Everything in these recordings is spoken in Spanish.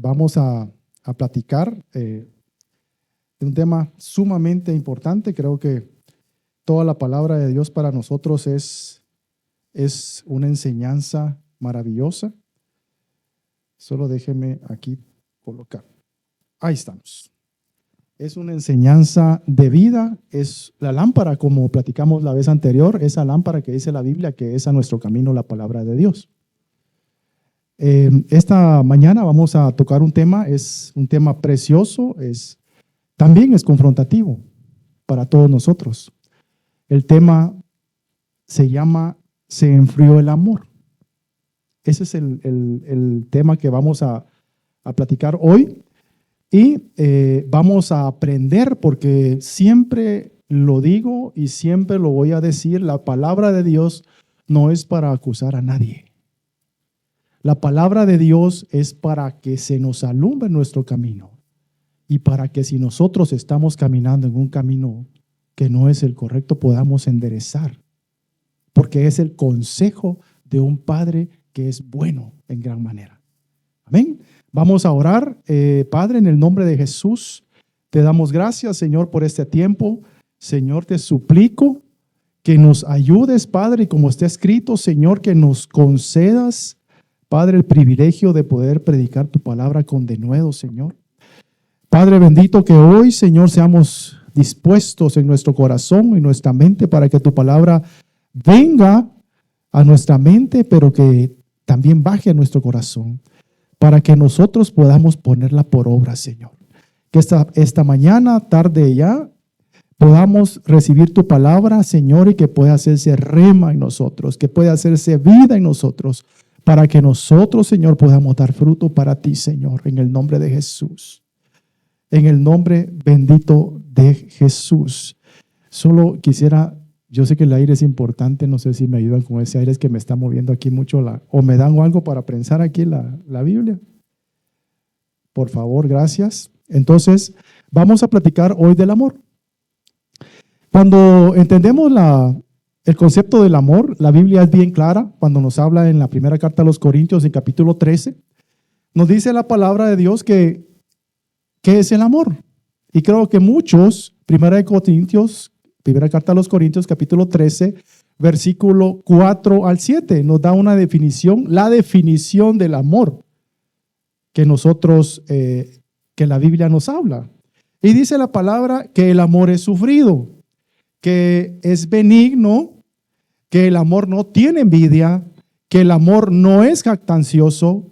vamos a platicar de un tema sumamente importante. Creo que toda la palabra de Dios para nosotros es una enseñanza maravillosa. Solo déjeme aquí colocar. Ahí estamos. Es una enseñanza de vida, es la lámpara, como platicamos la vez anterior, esa lámpara que dice la Biblia, que es a nuestro camino la palabra de Dios. Esta mañana vamos a tocar un tema, es un tema precioso, también es confrontativo para todos nosotros. El tema se llama "Se enfrió el amor". Ese es el tema que vamos a platicar hoy. Y vamos a aprender, porque siempre lo digo y siempre lo voy a decir, la palabra de Dios no es para acusar a nadie. La palabra de Dios es para que se nos alumbre nuestro camino y para que si nosotros estamos caminando en un camino que no es el correcto, podamos enderezar, porque es el consejo de un Padre que es bueno en gran manera. Amén. Vamos a orar. Padre, en el nombre de Jesús, te damos gracias, Señor, por este tiempo. Señor, te suplico que nos ayudes, Padre, y como está escrito, Señor, que nos concedas, Padre, el privilegio de poder predicar tu palabra con denuedo, Señor. Padre bendito, que hoy, Señor, seamos dispuestos en nuestro corazón y nuestra mente para que tu palabra venga a nuestra mente, pero que también baje a nuestro corazón, para que nosotros podamos ponerla por obra, Señor. Que esta mañana, tarde ya, podamos recibir tu palabra, Señor, y que pueda hacerse rema en nosotros, que pueda hacerse vida en nosotros, para que nosotros, Señor, podamos dar fruto para ti, Señor, en el nombre de Jesús. En el nombre bendito de Jesús. Solo quisiera, yo sé que el aire es importante, no sé si me ayudan con ese aire, es que me está moviendo aquí mucho, o me dan algo para prensar aquí la Biblia. Por favor, gracias. Entonces, vamos a platicar hoy del amor. Cuando entendemos el concepto del amor, la Biblia es bien clara. Cuando nos habla en la primera carta a los Corintios, en capítulo 13, nos dice la palabra de Dios que ¿qué es el amor? Y creo que muchos, primera carta a los Corintios, capítulo 13, versículo 4 al 7, nos da una definición, la definición del amor que nosotros, que la Biblia nos habla. Y dice la palabra que el amor es sufrido, que es benigno, que el amor no tiene envidia, que el amor no es jactancioso,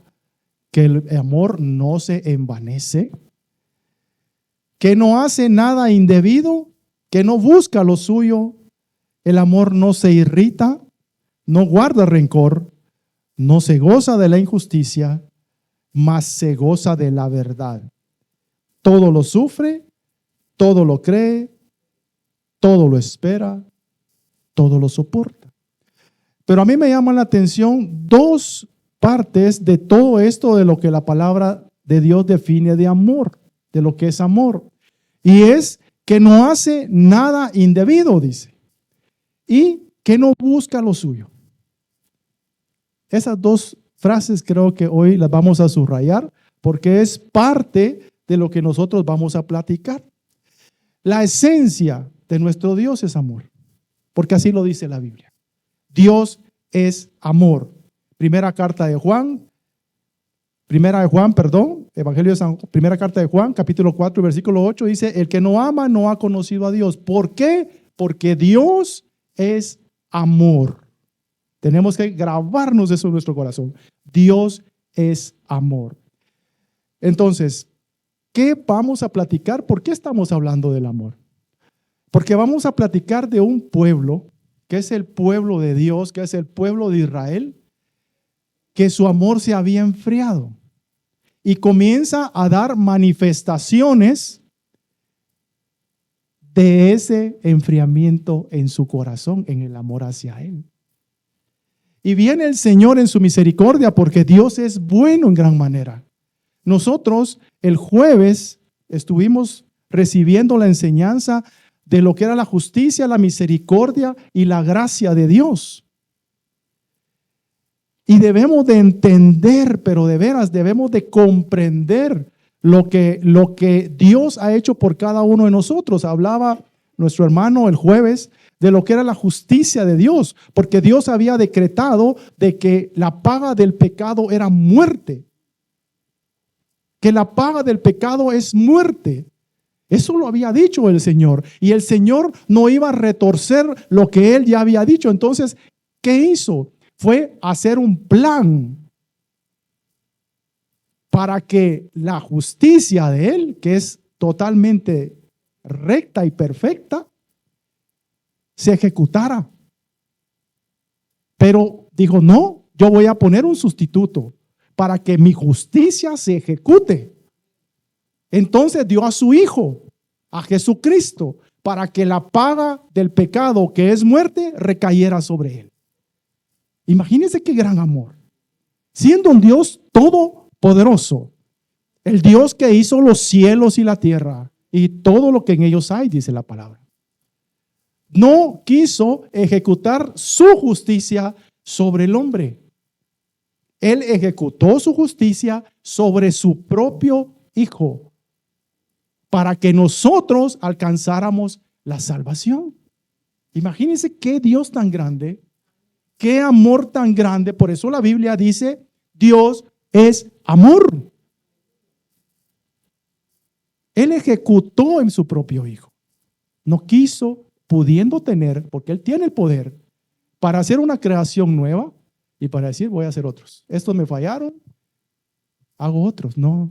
que el amor no se envanece, que no hace nada indebido, que no busca lo suyo, el amor no se irrita, no guarda rencor, no se goza de la injusticia, mas se goza de la verdad. Todo lo sufre, todo lo cree, todo lo espera, todo lo soporta. Pero a mí me llama la atención dos partes de todo esto, de lo que la palabra de Dios define de amor, de lo que es amor. Y es que no hace nada indebido, dice, y que no busca lo suyo. Esas dos frases creo que hoy las vamos a subrayar, porque es parte de lo que nosotros vamos a platicar. La esencia de nuestro Dios es amor, porque así lo dice la Biblia. Dios es amor. Primera carta de Juan, primera carta de Juan, capítulo 4, versículo 8, dice: el que no ama no ha conocido a Dios. ¿Por qué? Porque Dios es amor. Tenemos que grabarnos eso en nuestro corazón. Dios es amor. Entonces, ¿qué vamos a platicar? ¿Por qué estamos hablando del amor? Porque vamos a platicar de un pueblo, que es el pueblo de Dios, que es el pueblo de Israel, que su amor se había enfriado y comienza a dar manifestaciones de ese enfriamiento en su corazón, en el amor hacia Él. Y viene el Señor en su misericordia, porque Dios es bueno en gran manera. Nosotros el jueves estuvimos recibiendo la enseñanza de lo que era la justicia, la misericordia y la gracia de Dios. Y debemos de entender, pero de veras debemos de comprender lo que Dios ha hecho por cada uno de nosotros. Hablaba nuestro hermano el jueves de lo que era la justicia de Dios, porque Dios había decretado de que la paga del pecado era muerte. Que la paga del pecado es muerte. Eso lo había dicho el Señor. Y el Señor no iba a retorcer lo que Él ya había dicho. Entonces, ¿qué hizo? Fue hacer un plan para que la justicia de Él, que es totalmente recta y perfecta, se ejecutara. Pero dijo, no, yo voy a poner un sustituto para que mi justicia se ejecute. Entonces dio a su Hijo, a Jesucristo, para que la paga del pecado, que es muerte, recayera sobre Él. Imagínense qué gran amor. Siendo un Dios todopoderoso, el Dios que hizo los cielos y la tierra y todo lo que en ellos hay, dice la palabra, no quiso ejecutar su justicia sobre el hombre. Él ejecutó su justicia sobre su propio Hijo para que nosotros alcanzáramos la salvación. Imagínense qué Dios tan grande, qué amor tan grande. Por eso la Biblia dice, Dios es amor. Él ejecutó en su propio Hijo. No quiso, pudiendo tener, porque Él tiene el poder para hacer una creación nueva y para decir, voy a hacer otros. Estos me fallaron, hago otros. No.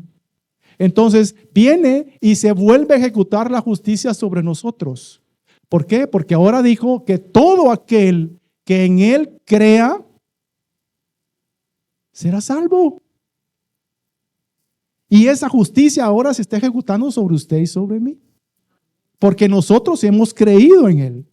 Entonces viene y se vuelve a ejecutar la justicia sobre nosotros. ¿Por qué? Porque ahora dijo que todo aquel que en Él crea será salvo. Y esa justicia ahora se está ejecutando sobre usted y sobre mí. Porque nosotros hemos creído en Él.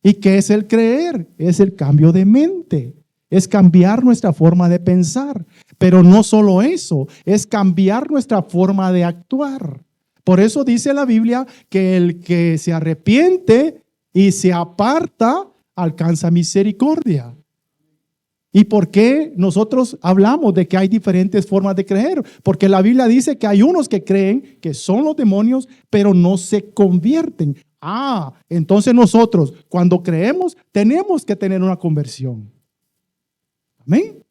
¿Y qué es el creer? Es el cambio de mente. Es cambiar nuestra forma de pensar. Pero no solo eso, es cambiar nuestra forma de actuar. Por eso dice la Biblia que el que se arrepiente y se aparta alcanza misericordia. ¿Y por qué nosotros hablamos de que hay diferentes formas de creer? Porque la Biblia dice que hay unos que creen que son los demonios, pero no se convierten. Entonces nosotros cuando creemos tenemos que tener una conversión. Amén.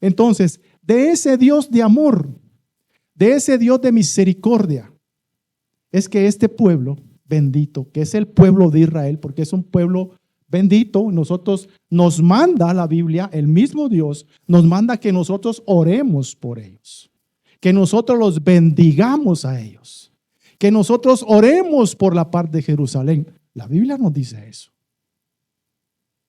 Entonces, de ese Dios de amor, de ese Dios de misericordia, es que este pueblo bendito, que es el pueblo de Israel, porque es un pueblo bendito, nosotros nos manda la Biblia, el mismo Dios nos manda que nosotros oremos por ellos, que nosotros los bendigamos a ellos, que nosotros oremos por la paz de Jerusalén. La Biblia nos dice eso.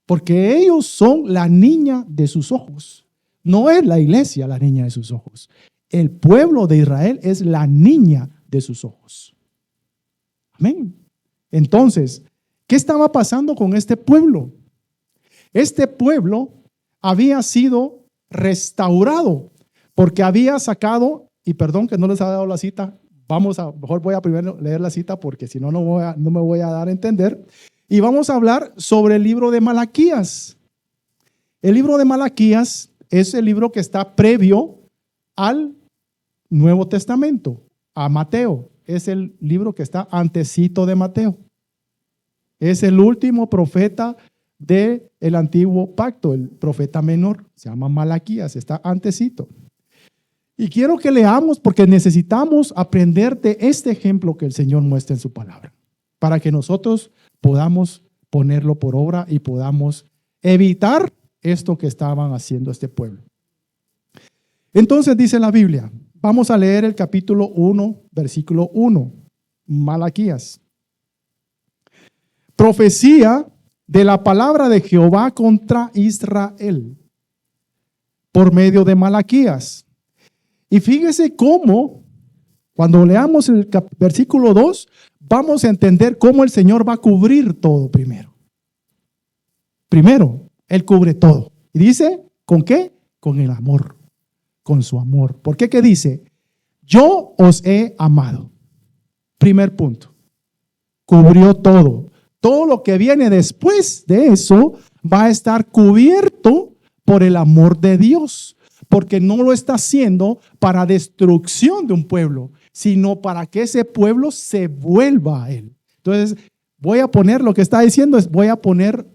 Porque ellos son la niña de sus ojos. No es la iglesia la niña de sus ojos. El pueblo de Israel es la niña de sus ojos. Amén. Entonces, ¿qué estaba pasando con este pueblo? Este pueblo había sido restaurado porque había sacado, y perdón que no les ha dado la cita, mejor voy a primero leer la cita porque si no, no me voy a dar a entender. Y vamos a hablar sobre el libro de Malaquías. El libro de Malaquías es el libro que está previo al Nuevo Testamento, a Mateo. Es el libro que está antecito de Mateo. Es el último profeta del antiguo pacto, el profeta menor. Se llama Malaquías, está antecito. Y quiero que leamos porque necesitamos aprender de este ejemplo que el Señor muestra en su palabra, para que nosotros podamos ponerlo por obra y podamos evitar esto que estaban haciendo este pueblo. Entonces dice la Biblia, vamos a leer el capítulo 1, versículo 1, Malaquías. Profecía de la palabra de Jehová contra Israel por medio de Malaquías. Y fíjese cómo, cuando leamos el versículo 2, vamos a entender cómo el Señor va a cubrir todo primero. Primero, Él cubre todo. Y dice, ¿con qué? Con el amor, con su amor. ¿Por qué? ¿Qué dice? Yo os he amado. Primer punto. Cubrió todo. Todo lo que viene después de eso va a estar cubierto por el amor de Dios, porque no lo está haciendo para destrucción de un pueblo, sino para que ese pueblo se vuelva a Él. Entonces, voy a poner, lo que está diciendo es, voy a poner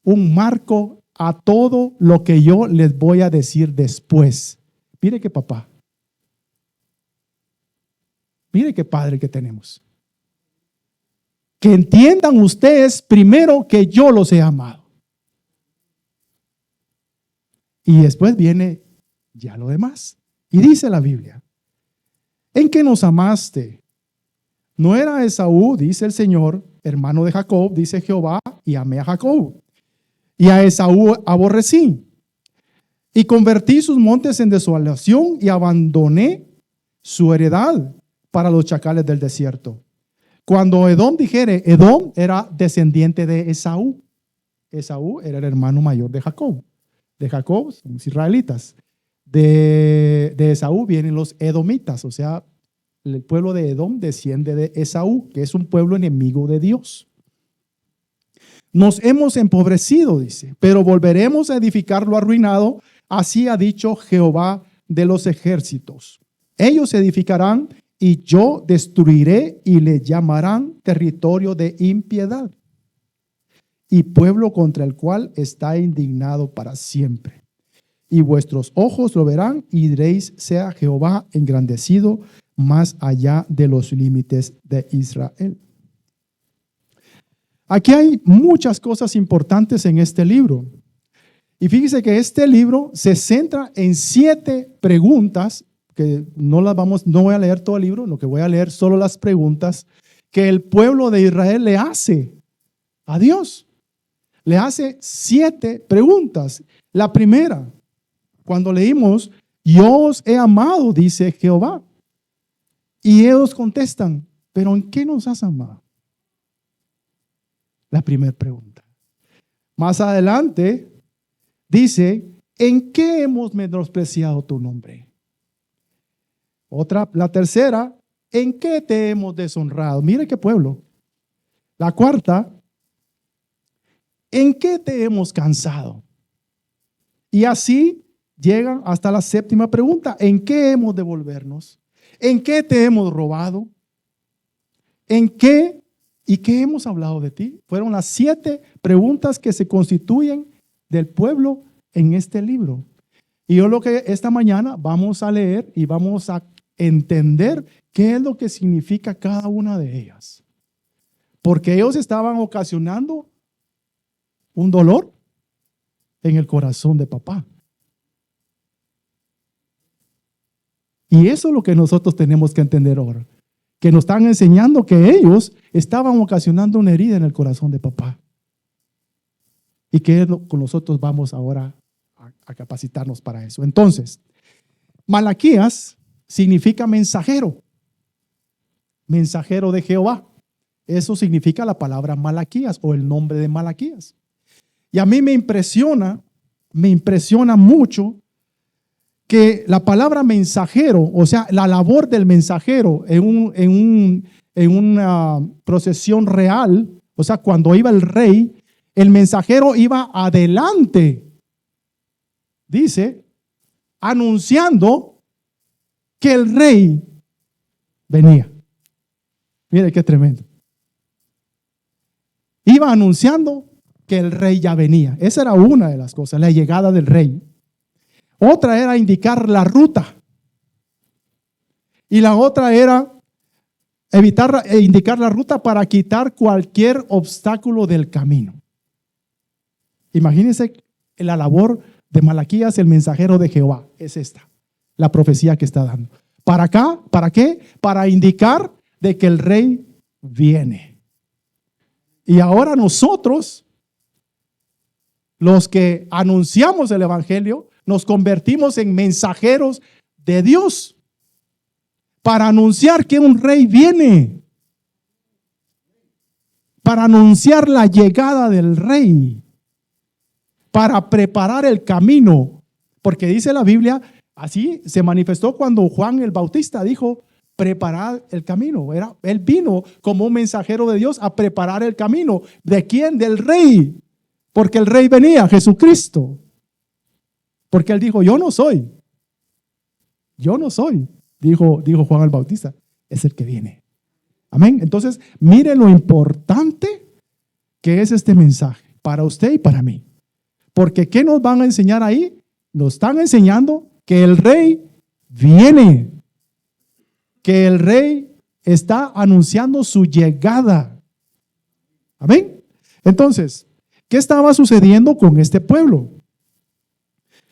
un marco a todo lo que yo les voy a decir después. Mire qué papá. Mire qué padre que tenemos. Que entiendan ustedes primero que yo los he amado. Y después viene ya lo demás. Y dice la Biblia, ¿en qué nos amaste? No era Esaú, dice el Señor, hermano de Jacob, dice Jehová, y amé a Jacob. Y a Esaú aborrecí. Y convertí sus montes en desolación y abandoné su heredad para los chacales del desierto. Cuando Edom dijere, Edom era descendiente de Esaú. Esaú era el hermano mayor de Jacob. De Jacob son los israelitas. De Esaú vienen los edomitas, o sea, el pueblo de Edom desciende de Esaú, que es un pueblo enemigo de Dios. Nos hemos empobrecido, dice, pero volveremos a edificar lo arruinado. Así ha dicho Jehová de los ejércitos. Ellos edificarán y yo destruiré y le llamarán territorio de impiedad y pueblo contra el cual está indignado para siempre. Y vuestros ojos lo verán y diréis, sea Jehová engrandecido más allá de los límites de Israel. Aquí hay muchas cosas importantes en este libro. Y fíjese que este libro se centra en 7 preguntas, que no voy a leer todo el libro, lo que voy a leer solo las preguntas que el pueblo de Israel le hace a Dios. Le hace 7 preguntas. La primera, cuando leímos, yo os he amado, dice Jehová. Y ellos contestan, ¿pero en qué nos has amado? La primera pregunta. Más adelante dice, ¿en qué hemos menospreciado tu nombre? La tercera, ¿en qué te hemos deshonrado? Mire qué pueblo. La cuarta, ¿en qué te hemos cansado? Y así llegan hasta la 7ª pregunta, ¿en qué hemos de volvernos? ¿En qué te hemos robado? ¿En qué y qué hemos hablado de ti? Fueron las 7 preguntas que se constituyen del pueblo en este libro. Y yo lo que esta mañana vamos a leer y vamos a entender qué es lo que significa cada una de ellas. Porque ellos estaban ocasionando un dolor en el corazón de papá. Y eso es lo que nosotros tenemos que entender ahora. Que nos están enseñando que ellos estaban ocasionando una herida en el corazón de papá. Y que con nosotros vamos ahora a capacitarnos para eso. Entonces, Malaquías significa mensajero. Mensajero de Jehová. Eso significa la palabra Malaquías o el nombre de Malaquías. Y a mí me impresiona mucho que la palabra mensajero, o sea, la labor del mensajero en una procesión real, o sea, cuando iba el rey, el mensajero iba adelante, dice, anunciando que el rey venía. Mire qué tremendo. Iba anunciando que el rey ya venía. Esa era una de las cosas, la llegada del rey. Otra era indicar la ruta. Y la otra era indicar la ruta para quitar cualquier obstáculo del camino. Imagínense la labor de Malaquías, el mensajero de Jehová. Es esta, la profecía que está dando. ¿Para acá? ¿Para qué? Para indicar de que el rey viene. Y ahora nosotros, los que anunciamos el evangelio, nos convertimos en mensajeros de Dios para anunciar que un rey viene, para anunciar la llegada del rey, para preparar el camino, porque dice la Biblia, así se manifestó cuando Juan el Bautista dijo, preparad el camino. Él vino como un mensajero de Dios a preparar el camino. ¿De quién? Del rey, porque el rey venía, Jesucristo. Porque él dijo, yo no soy, dijo Juan el Bautista, es el que viene. Amén. Entonces, mire lo importante que es este mensaje para usted y para mí. Porque ¿qué nos van a enseñar ahí? Nos están enseñando que el rey viene, que el rey está anunciando su llegada. Amén. Entonces, ¿qué estaba sucediendo con este pueblo?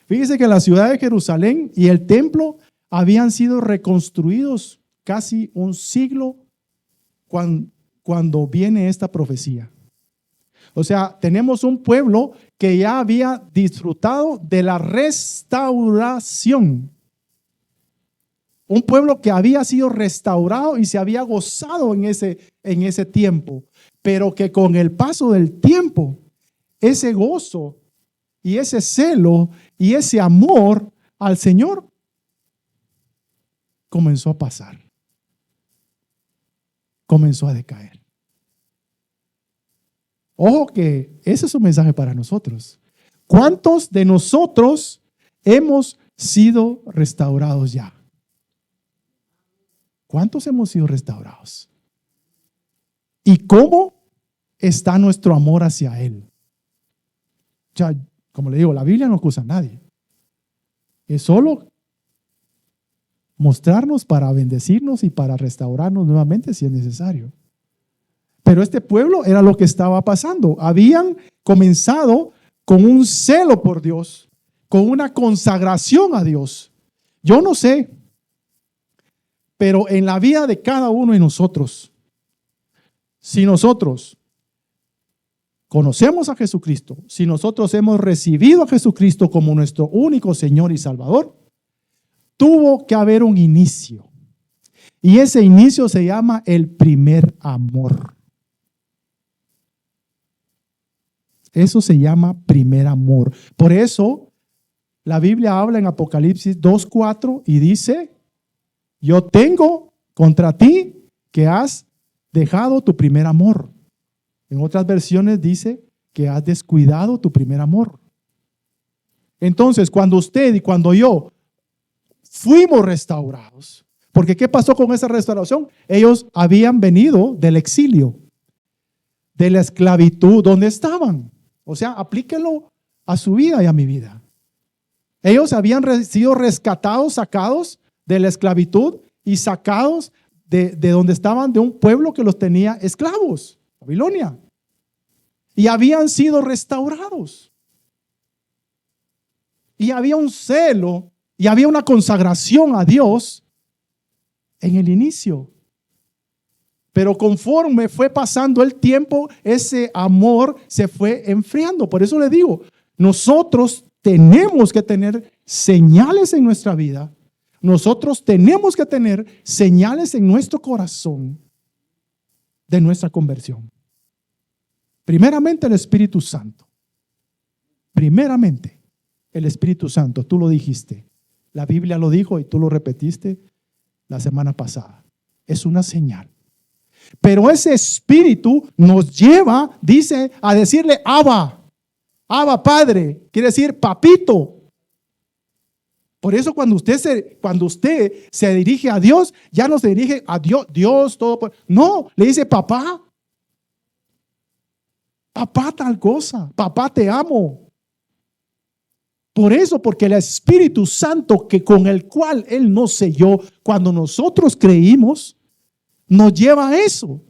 Fíjese que la ciudad de Jerusalén y el templo habían sido reconstruidos casi un siglo cuando viene esta profecía. O sea, tenemos un pueblo que ya había disfrutado de la restauración. Un pueblo que había sido restaurado y se había gozado en ese tiempo, pero que con el paso del tiempo, ese gozo y ese celo y ese amor al Señor comenzó a pasar, comenzó a decaer. Ojo que ese es un mensaje para nosotros. ¿Cuántos de nosotros hemos sido restaurados ya? ¿Cuántos hemos sido restaurados? ¿Y cómo está nuestro amor hacia Él? O sea, como le digo, la Biblia no acusa a nadie. Es solo mostrarnos para bendecirnos y para restaurarnos nuevamente si es necesario. Pero este pueblo era lo que estaba pasando. Habían comenzado con un celo por Dios, con una consagración a Dios. Yo no sé, pero en la vida de cada uno de nosotros, si nosotros conocemos a Jesucristo, si nosotros hemos recibido a Jesucristo como nuestro único Señor y Salvador, tuvo que haber un inicio. Y ese inicio se llama el primer amor. Eso se llama primer amor. Por eso la Biblia habla en Apocalipsis 2:4 y dice, yo tengo contra ti que has dejado tu primer amor. En otras versiones dice que has descuidado tu primer amor. Entonces, cuando usted y cuando yo fuimos restaurados, porque ¿qué pasó con esa restauración? Ellos habían venido del exilio, de la esclavitud donde estaban. O sea, aplíquelo a su vida y a mi vida. Ellos habían sido rescatados, sacados de la esclavitud y sacados de donde estaban, de un pueblo que los tenía esclavos, Babilonia. Y habían sido restaurados. Y había un celo y había una consagración a Dios en el inicio. Pero conforme fue pasando el tiempo, ese amor se fue enfriando. Por eso le digo, nosotros tenemos que tener señales en nuestra vida. Nosotros tenemos que tener señales en nuestro corazón de nuestra conversión. Primeramente el Espíritu Santo. Primeramente el Espíritu Santo. Tú lo dijiste. La Biblia lo dijo y tú lo repetiste la semana pasada. Es una señal. Pero ese espíritu nos lleva, dice, a decirle Abba, Abba Padre, quiere decir papito. Por eso cuando usted se dirige a Dios, ya no se dirige a Dios todo. No, le dice papá. Papá tal cosa, papá te amo. Por eso, porque el Espíritu Santo que con el cual Él nos selló cuando nosotros creímos, nos lleva a eso,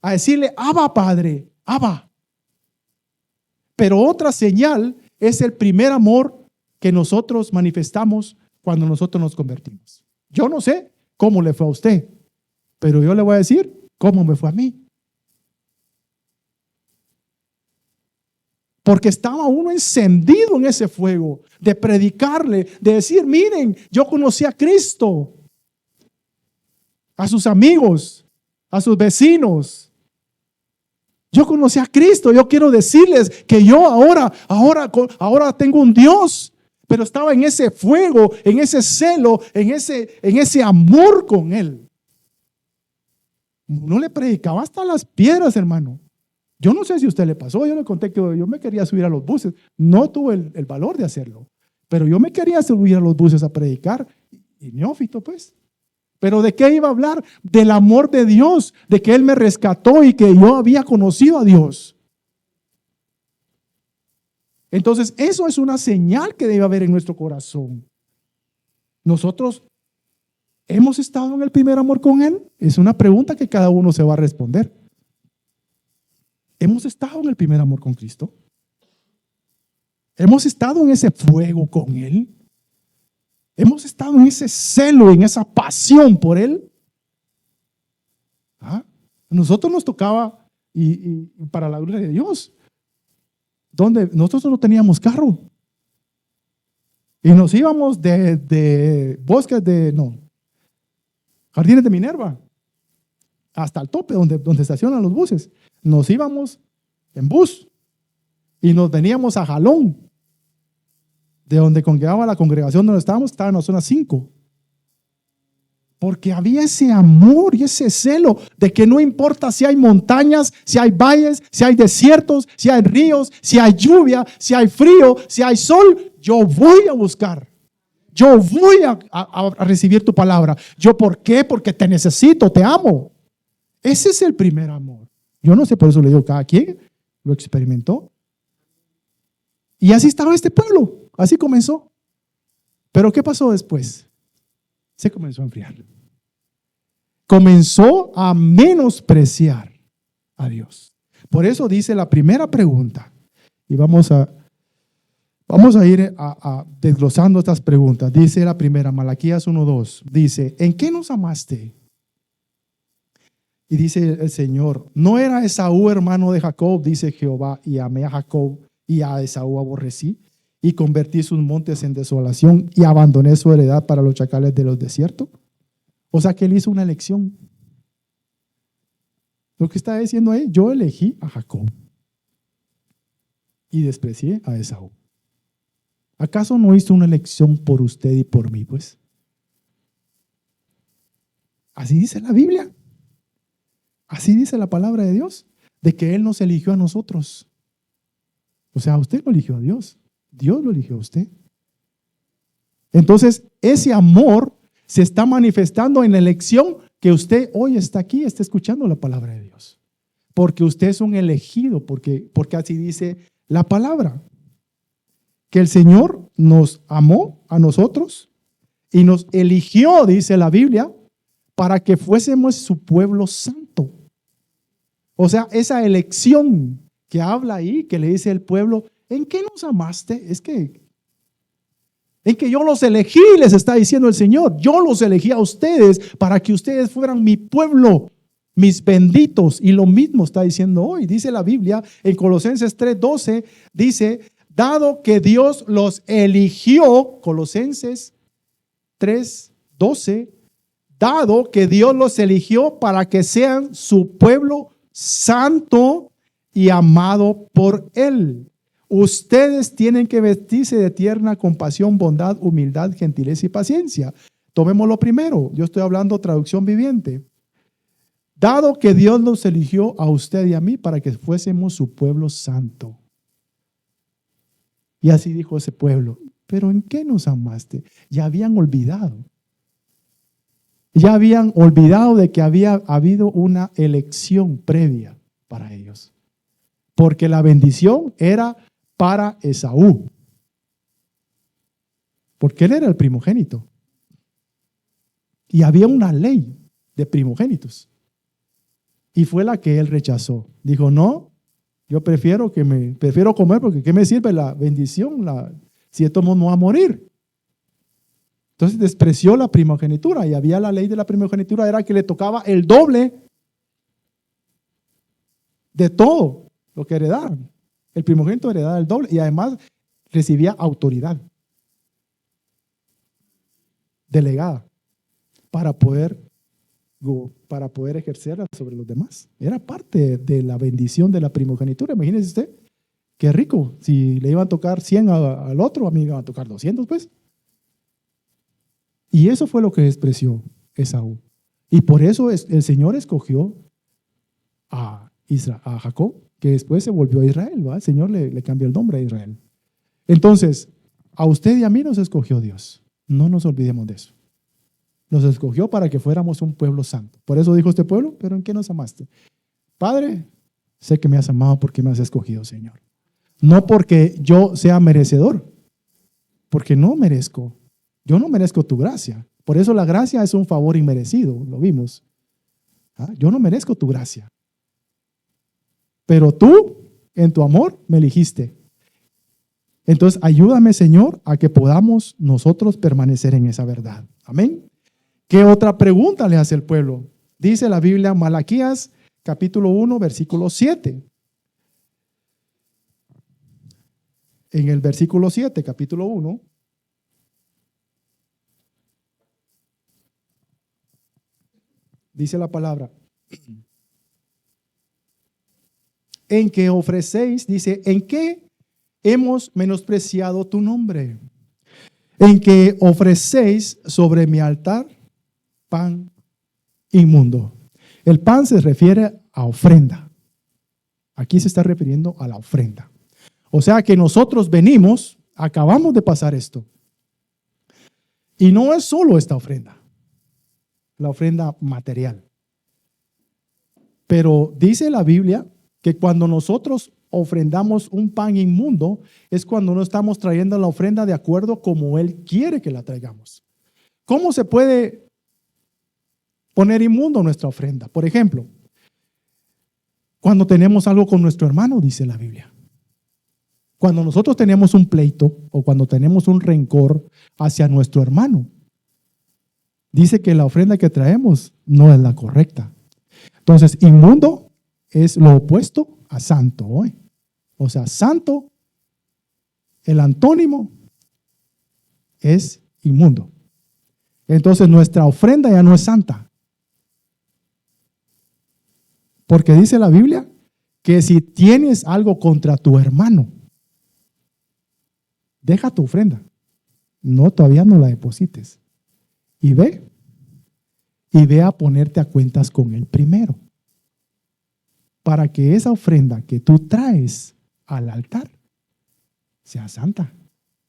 a decirle Abba Padre, Abba. Pero otra señal es el primer amor que nosotros manifestamos cuando nosotros nos convertimos. Yo no sé cómo le fue a usted, pero yo le voy a decir cómo me fue a mí. Porque estaba uno encendido en ese fuego de predicarle, de decir, miren, yo conocí a Cristo, a sus amigos, a sus vecinos. Yo conocí a Cristo, yo quiero decirles que yo ahora tengo un Dios, pero estaba en ese fuego, en ese celo, en ese amor con Él. No le predicaba hasta las piedras, hermano. Yo no sé si a usted le pasó, yo le conté que yo me quería subir a los buses, no tuve el valor de hacerlo, Pero yo me quería subir a los buses a predicar, y neófito pues. Pero ¿de qué iba a hablar? Del amor de Dios, de que Él me rescató y que yo había conocido a Dios. Entonces, eso es una señal que debe haber en nuestro corazón. Nosotros hemos estado en el primer amor con Él. Es una pregunta que cada uno se va a responder. ¿Hemos estado en el primer amor con Cristo? ¿Hemos estado en ese fuego con Él? ¿Hemos estado en ese celo, en esa pasión por Él? ¿Ah? A nosotros nos tocaba, y para la gloria de Dios, donde nosotros no teníamos carro. Y nos íbamos de bosques jardines de Minerva, hasta el tope donde estacionan los buses. Nos íbamos en bus y nos veníamos a Jalón, de donde congregaba la congregación donde estábamos, estaba en la zona 5. Porque había ese amor y ese celo de que no importa si hay montañas, si hay valles, si hay desiertos, si hay ríos, si hay lluvia, si hay frío, si hay sol, yo voy a buscar. Yo voy a recibir tu palabra. ¿Por qué? Porque te necesito, te amo. Ese es el primer amor. Yo no sé, por eso le digo, cada quien lo experimentó. Y así estaba este pueblo. Así comenzó. Pero ¿qué pasó después? Se comenzó a enfriar. Comenzó a menospreciar a Dios. Por eso dice la primera pregunta. Y vamos a ir desglosando estas preguntas. Dice la primera, Malaquías 1:2. Dice, ¿en qué nos amaste? Y dice el Señor, ¿no era Esaú hermano de Jacob? Dice Jehová, y amé a Jacob y a Esaú aborrecí. Y convertí sus montes en desolación y abandoné su heredad para los chacales de los desiertos. O sea que él hizo una elección. Lo que está diciendo ahí, yo elegí a Jacob y desprecié a Esaú. ¿Acaso no hizo una elección por usted y por mí, pues? Así dice la Biblia. Así dice la palabra de Dios, de que Él nos eligió a nosotros. O sea, usted lo eligió a Dios. Dios lo eligió a usted. Entonces, ese amor se está manifestando en la elección que usted hoy está aquí, está escuchando la palabra de Dios. Porque usted es un elegido, porque así dice la palabra. Que el Señor nos amó a nosotros y nos eligió, dice la Biblia, para que fuésemos su pueblo santo. O sea, esa elección que habla ahí, que le dice el pueblo, ¿en qué nos amaste? En que yo los elegí, les está diciendo el Señor. Yo los elegí a ustedes para que ustedes fueran mi pueblo, mis benditos. Y lo mismo está diciendo hoy. Dice la Biblia en Colosenses 3:12, dice, dado que Dios los eligió, Colosenses 3:12, dado que Dios los eligió para que sean su pueblo santo y amado por Él. Ustedes tienen que vestirse de tierna compasión, bondad, humildad, gentileza y paciencia. Tomémoslo primero. Yo estoy hablando traducción viviente. Dado que Dios nos eligió a usted y a mí para que fuésemos su pueblo santo. Y así dijo ese pueblo, ¿pero en qué nos amaste? Ya habían olvidado. Ya habían olvidado de que había habido una elección previa para ellos. Porque la bendición era para Esaú. Porque él era el primogénito. Y había una ley de primogénitos. Y fue la que él rechazó. Dijo, no, yo prefiero comer porque ¿qué me sirve la bendición? Si esto no va a morir. Entonces despreció la primogenitura y había la ley de la primogenitura, era que le tocaba el doble de todo lo que heredaban. El primogénito heredaba el doble y además recibía autoridad delegada para poder ejercerla sobre los demás. Era parte de la bendición de la primogenitura. Imagínese usted, qué rico. Si le iban a tocar 100 al otro, a mí me iban a tocar 200, pues. Y eso fue lo que despreció Esaú. Y por eso el Señor escogió a Jacob, que después se volvió a Israel, ¿va? El Señor le cambió el nombre a Israel. Entonces, A usted y a mí nos escogió Dios. No nos olvidemos de eso. Nos escogió para que fuéramos un pueblo santo. Por eso dijo este pueblo, pero ¿en qué nos amaste? Padre, sé que me has amado porque me has escogido, Señor. No porque yo sea merecedor, porque no merezco. Yo no merezco tu gracia. Por eso la gracia es un favor inmerecido, lo vimos. Yo no merezco tu gracia. Pero tú, en tu amor, me elegiste. Entonces, ayúdame, Señor, a que podamos nosotros permanecer en esa verdad. Amén. ¿Qué otra pregunta le hace el pueblo? Dice la Biblia, Malaquías, capítulo 1, versículo 7. En el versículo 7, capítulo 1, dice la palabra, en que ofrecéis, dice, ¿en qué hemos menospreciado tu nombre? En que ofrecéis sobre mi altar pan inmundo. El pan se refiere a ofrenda. Aquí se está refiriendo a la ofrenda. O sea que nosotros venimos, acabamos de pasar esto. Y no es solo esta ofrenda, la ofrenda material. Pero dice la Biblia que cuando nosotros ofrendamos un pan inmundo, es cuando no estamos trayendo la ofrenda de acuerdo como Él quiere que la traigamos. ¿Cómo se puede poner inmundo nuestra ofrenda? Por ejemplo, cuando tenemos algo con nuestro hermano, dice la Biblia. Cuando nosotros tenemos un pleito o cuando tenemos un rencor hacia nuestro hermano, dice que la ofrenda que traemos no es la correcta. Entonces, inmundo es lo opuesto a santo hoy. O sea, santo, el antónimo es inmundo. Entonces, nuestra ofrenda ya no es santa. Porque dice la Biblia que si tienes algo contra tu hermano, deja tu ofrenda. No, todavía no la deposites. Y ve a ponerte a cuentas con él primero. Para que esa ofrenda que tú traes al altar sea santa,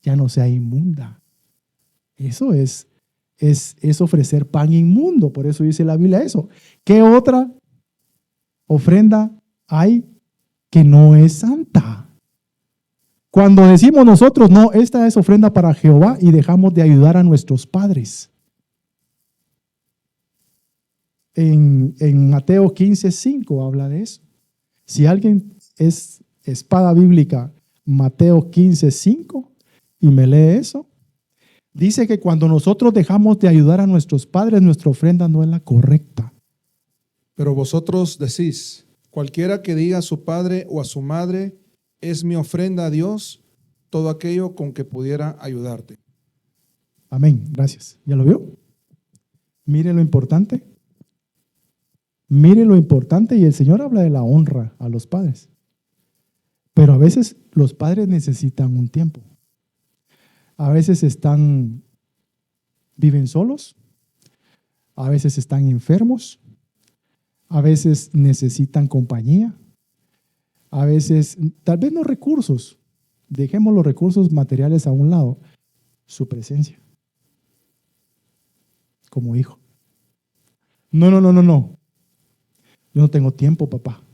ya no sea inmunda. Eso es ofrecer pan inmundo. Por eso dice la Biblia eso. ¿Qué otra ofrenda hay que no es santa? Cuando decimos nosotros, no, esta es ofrenda para Jehová y dejamos de ayudar a nuestros padres. En Mateo 15:5 habla de eso. Si alguien es espada bíblica, Mateo 15:5, y me lee eso, dice que cuando nosotros dejamos de ayudar a nuestros padres, nuestra ofrenda no es la correcta. Pero vosotros decís, cualquiera que diga a su padre o a su madre, es mi ofrenda a Dios, todo aquello con que pudiera ayudarte. Amén, gracias. ¿Ya lo vio? Mire lo importante. Mire lo importante, y el Señor habla de la honra a los padres. Pero a veces los padres necesitan un tiempo. A veces viven solos, a veces están enfermos, a veces necesitan compañía, a veces, tal vez no recursos, dejemos los recursos materiales a un lado, su presencia como hijo. No. Yo no tengo tiempo, papá.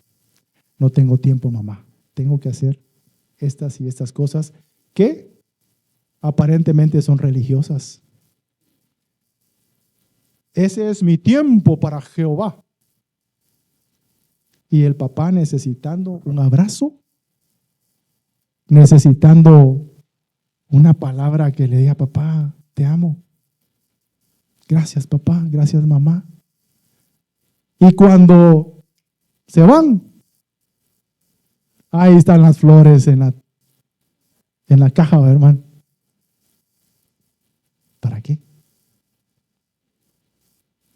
No tengo tiempo, mamá. Tengo que hacer estas y estas cosas que aparentemente son religiosas. Ese es mi tiempo para Jehová. Y el papá necesitando un abrazo, necesitando una palabra que le diga, papá, te amo. Gracias, papá. Gracias, mamá. Y cuando se van, ahí están las flores en la caja, hermano. ¿Para qué?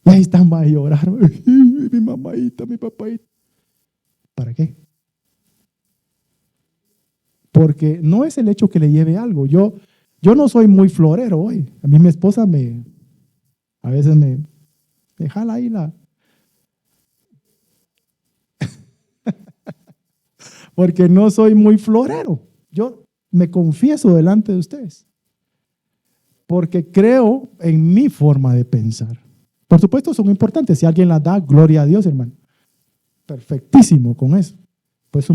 Y ahí están, va a llorar. Mi mamáita, mi papaita. ¿Para qué? Porque no es el hecho que le lleve algo. Yo no soy muy florero hoy. A mí mi esposa a veces me jala ahí porque no soy muy florero. Yo me confieso delante de ustedes. porque creo en mi forma de pensar. Por supuesto, son importantes. Si alguien las da, gloria a Dios, hermano. Perfectísimo con eso. Pues su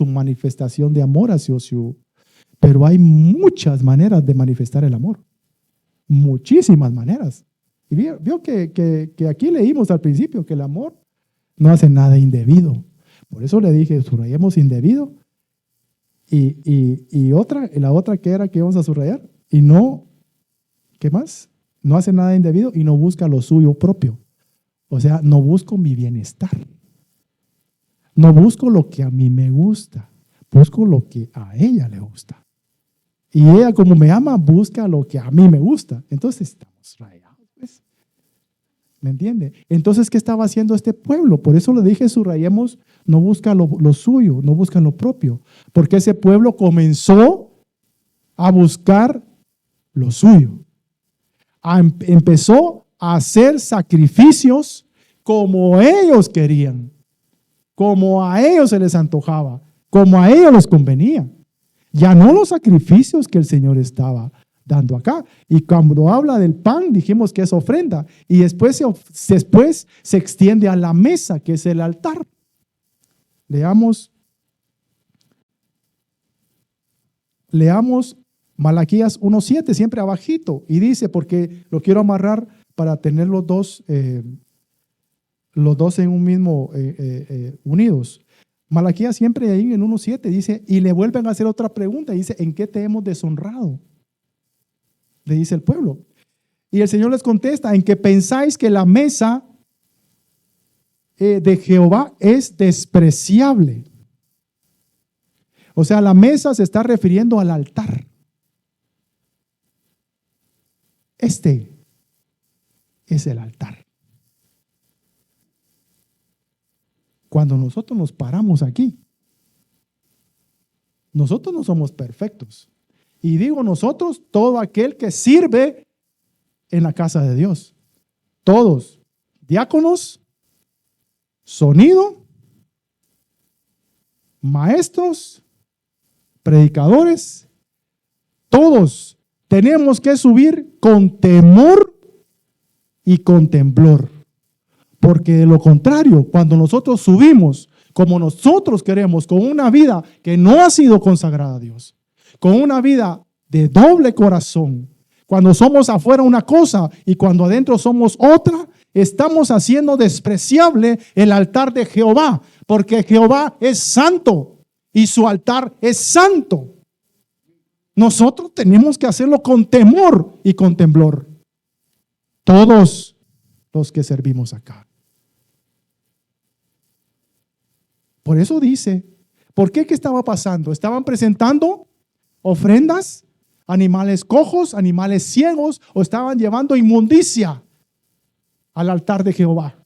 manifestación de amor hacia su. Pero hay muchas maneras de manifestar el amor. Muchísimas maneras. Y vio que aquí leímos al principio que el amor no hace nada indebido. Por eso le dije, subrayemos indebido. Y la otra que era que vamos a subrayar. Y no, ¿qué más? No hace nada indebido y no busca lo suyo propio. O sea, no busco mi bienestar. No busco lo que a mí me gusta. Busco lo que a ella le gusta. Y ella, como me ama, busca lo que a mí me gusta. Entonces estamos rayados, pues. ¿Me entiende? Entonces, ¿qué estaba haciendo este pueblo? Por eso le dije, subrayemos, no busca lo suyo, no busca lo propio. Porque ese pueblo comenzó a buscar lo suyo. Empezó a hacer sacrificios como ellos querían, como a ellos se les antojaba, como a ellos les convenía. Ya no los sacrificios que el Señor estaba dando acá. Y cuando habla del pan, dijimos que es ofrenda. Y después se extiende a la mesa, que es el altar. Leamos Malaquías 1:7, siempre abajito. Y dice, porque lo quiero amarrar para tener los dos en un mismo, unidos. Malaquías siempre ahí en 1:7 dice, y le vuelven a hacer otra pregunta, dice, ¿en qué te hemos deshonrado? Le dice el pueblo. Y el Señor les contesta, en que pensáis que la mesa de Jehová es despreciable. O sea, la mesa se está refiriendo al altar. Este es el altar. Cuando nosotros nos paramos aquí, nosotros no somos perfectos. Y digo nosotros, todo aquel que sirve en la casa de Dios. Todos, diáconos, sonido, maestros, predicadores, todos tenemos que subir con temor y con temblor. Porque de lo contrario, cuando nosotros subimos como nosotros queremos, con una vida que no ha sido consagrada a Dios, con una vida de doble corazón, cuando somos afuera una cosa y cuando adentro somos otra, estamos haciendo despreciable el altar de Jehová, porque Jehová es santo y su altar es santo. Nosotros tenemos que hacerlo con temor y con temblor. Todos los que servimos acá. Por eso dice, ¿por qué? ¿Qué estaba pasando? Estaban presentando ofrendas, animales cojos, animales ciegos, o estaban llevando inmundicia al altar de Jehová.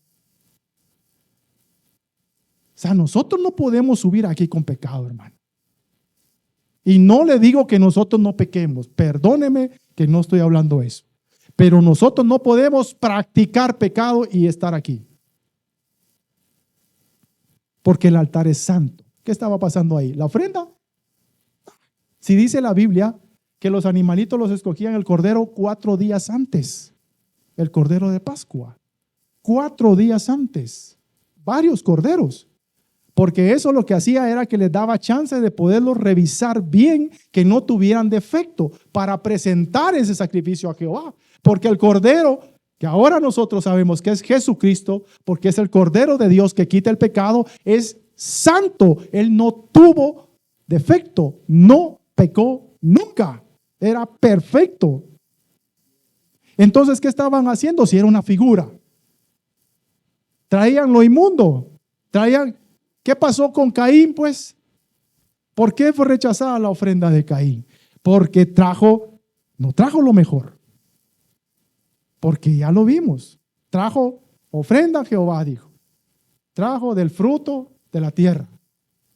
O sea, nosotros no podemos subir aquí con pecado, hermano. Y no le digo que nosotros no pequemos, perdóneme que no estoy hablando eso. Pero nosotros no podemos practicar pecado y estar aquí. Porque el altar es santo. ¿Qué estaba pasando ahí? ¿La ofrenda? Si dice la Biblia que los animalitos los escogían el cordero 4 días antes. El cordero de Pascua. 4 días antes. Varios corderos. Porque eso lo que hacía era que les daba chance de poderlos revisar bien, que no tuvieran defecto, para presentar ese sacrificio a Jehová. Porque el cordero, que ahora nosotros sabemos que es Jesucristo, porque es el Cordero de Dios que quita el pecado, es santo. Él no tuvo defecto, no pecó nunca, era perfecto. Entonces, ¿qué estaban haciendo? Si era una figura, traían lo inmundo, ¿qué pasó con Caín? Pues, ¿por qué fue rechazada la ofrenda de Caín? Porque no trajo lo mejor. Porque ya lo vimos. Trajo ofrenda a Jehová, dijo. Trajo del fruto de la tierra.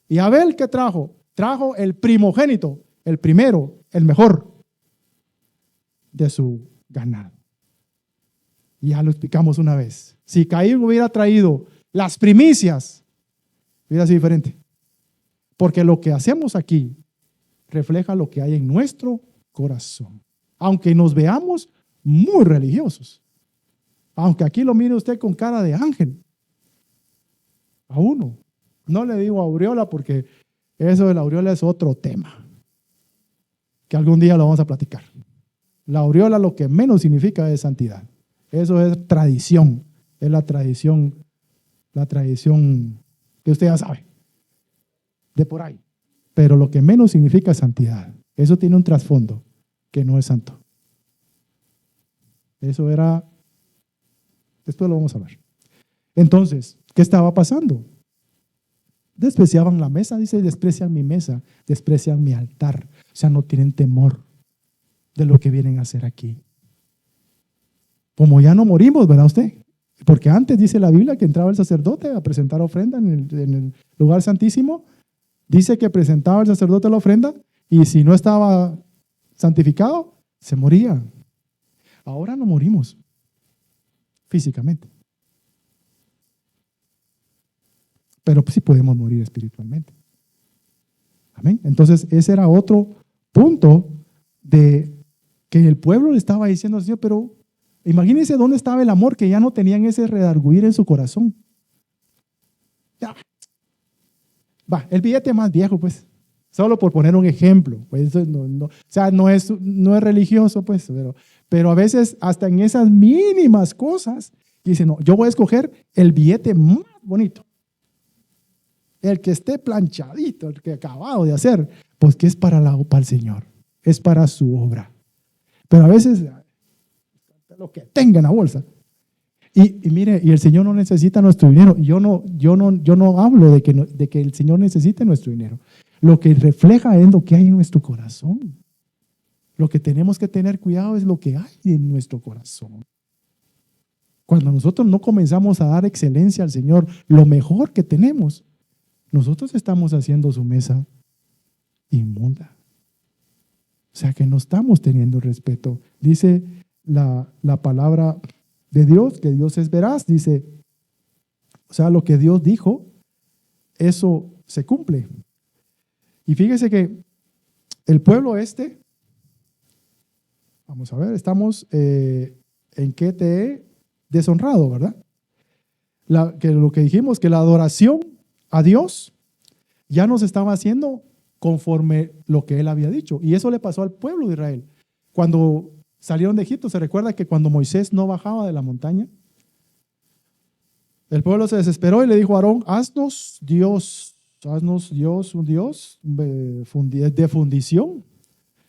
¿Y Abel qué trajo? Trajo el primogénito, el primero, el mejor de su ganado. Ya lo explicamos una vez. Si Caín hubiera traído las primicias, hubiera sido diferente. Porque lo que hacemos aquí refleja lo que hay en nuestro corazón. aunque nos veamos muy religiosos. Aunque aquí lo mire usted con cara de ángel. A uno. No le digo aureola porque eso de la aureola es otro tema. Que algún día lo vamos a platicar. La aureola lo que menos significa es santidad. Eso es tradición. Es la tradición que usted ya sabe. De por ahí. Pero lo que menos significa es santidad. Eso tiene un trasfondo que no es santo. Eso era, después lo vamos a ver. Entonces, ¿qué estaba pasando? Despreciaban la mesa, dice, desprecian mi mesa, desprecian mi altar. O sea, no tienen temor de lo que vienen a hacer aquí. Como ya no morimos, ¿verdad usted? Porque antes dice la Biblia que entraba el sacerdote a presentar ofrenda en el lugar santísimo. Dice que presentaba el sacerdote la ofrenda y si no estaba santificado, se moría. Ahora no morimos físicamente. Pero sí podemos morir espiritualmente. Amén. Entonces, ese era otro punto de que el pueblo le estaba diciendo al Señor, pero imagínense dónde estaba el amor, que ya no tenían ese redarguir en su corazón. Ya. Va, el billete más viejo, pues, solo por poner un ejemplo, pues, o sea, no es religioso, pues, pero a veces hasta en esas mínimas cosas, dicen, no, yo voy a escoger el billete más bonito, el que esté planchadito, el que acabado de hacer, pues que es para el Señor, es para su obra. Pero a veces, lo que tenga en la bolsa. Y mire, y el Señor no necesita nuestro dinero. Yo no hablo de que el Señor necesite nuestro dinero. Lo que refleja es lo que hay en nuestro corazón. Lo que tenemos que tener cuidado es lo que hay en nuestro corazón. Cuando nosotros no comenzamos a dar excelencia al Señor, lo mejor que tenemos, nosotros estamos haciendo su mesa inmunda. O sea que no estamos teniendo respeto. Dice la palabra de Dios, que Dios es veraz, dice, o sea, lo que Dios dijo, eso se cumple. Y fíjese que el pueblo vamos a ver, estamos en que te he deshonrado, ¿verdad? Lo que dijimos, que la adoración a Dios ya no se estaba haciendo conforme lo que él había dicho. Y eso le pasó al pueblo de Israel. Cuando salieron de Egipto, se recuerda que cuando Moisés no bajaba de la montaña, el pueblo se desesperó y le dijo a Aarón, haznos Dios, un Dios de fundición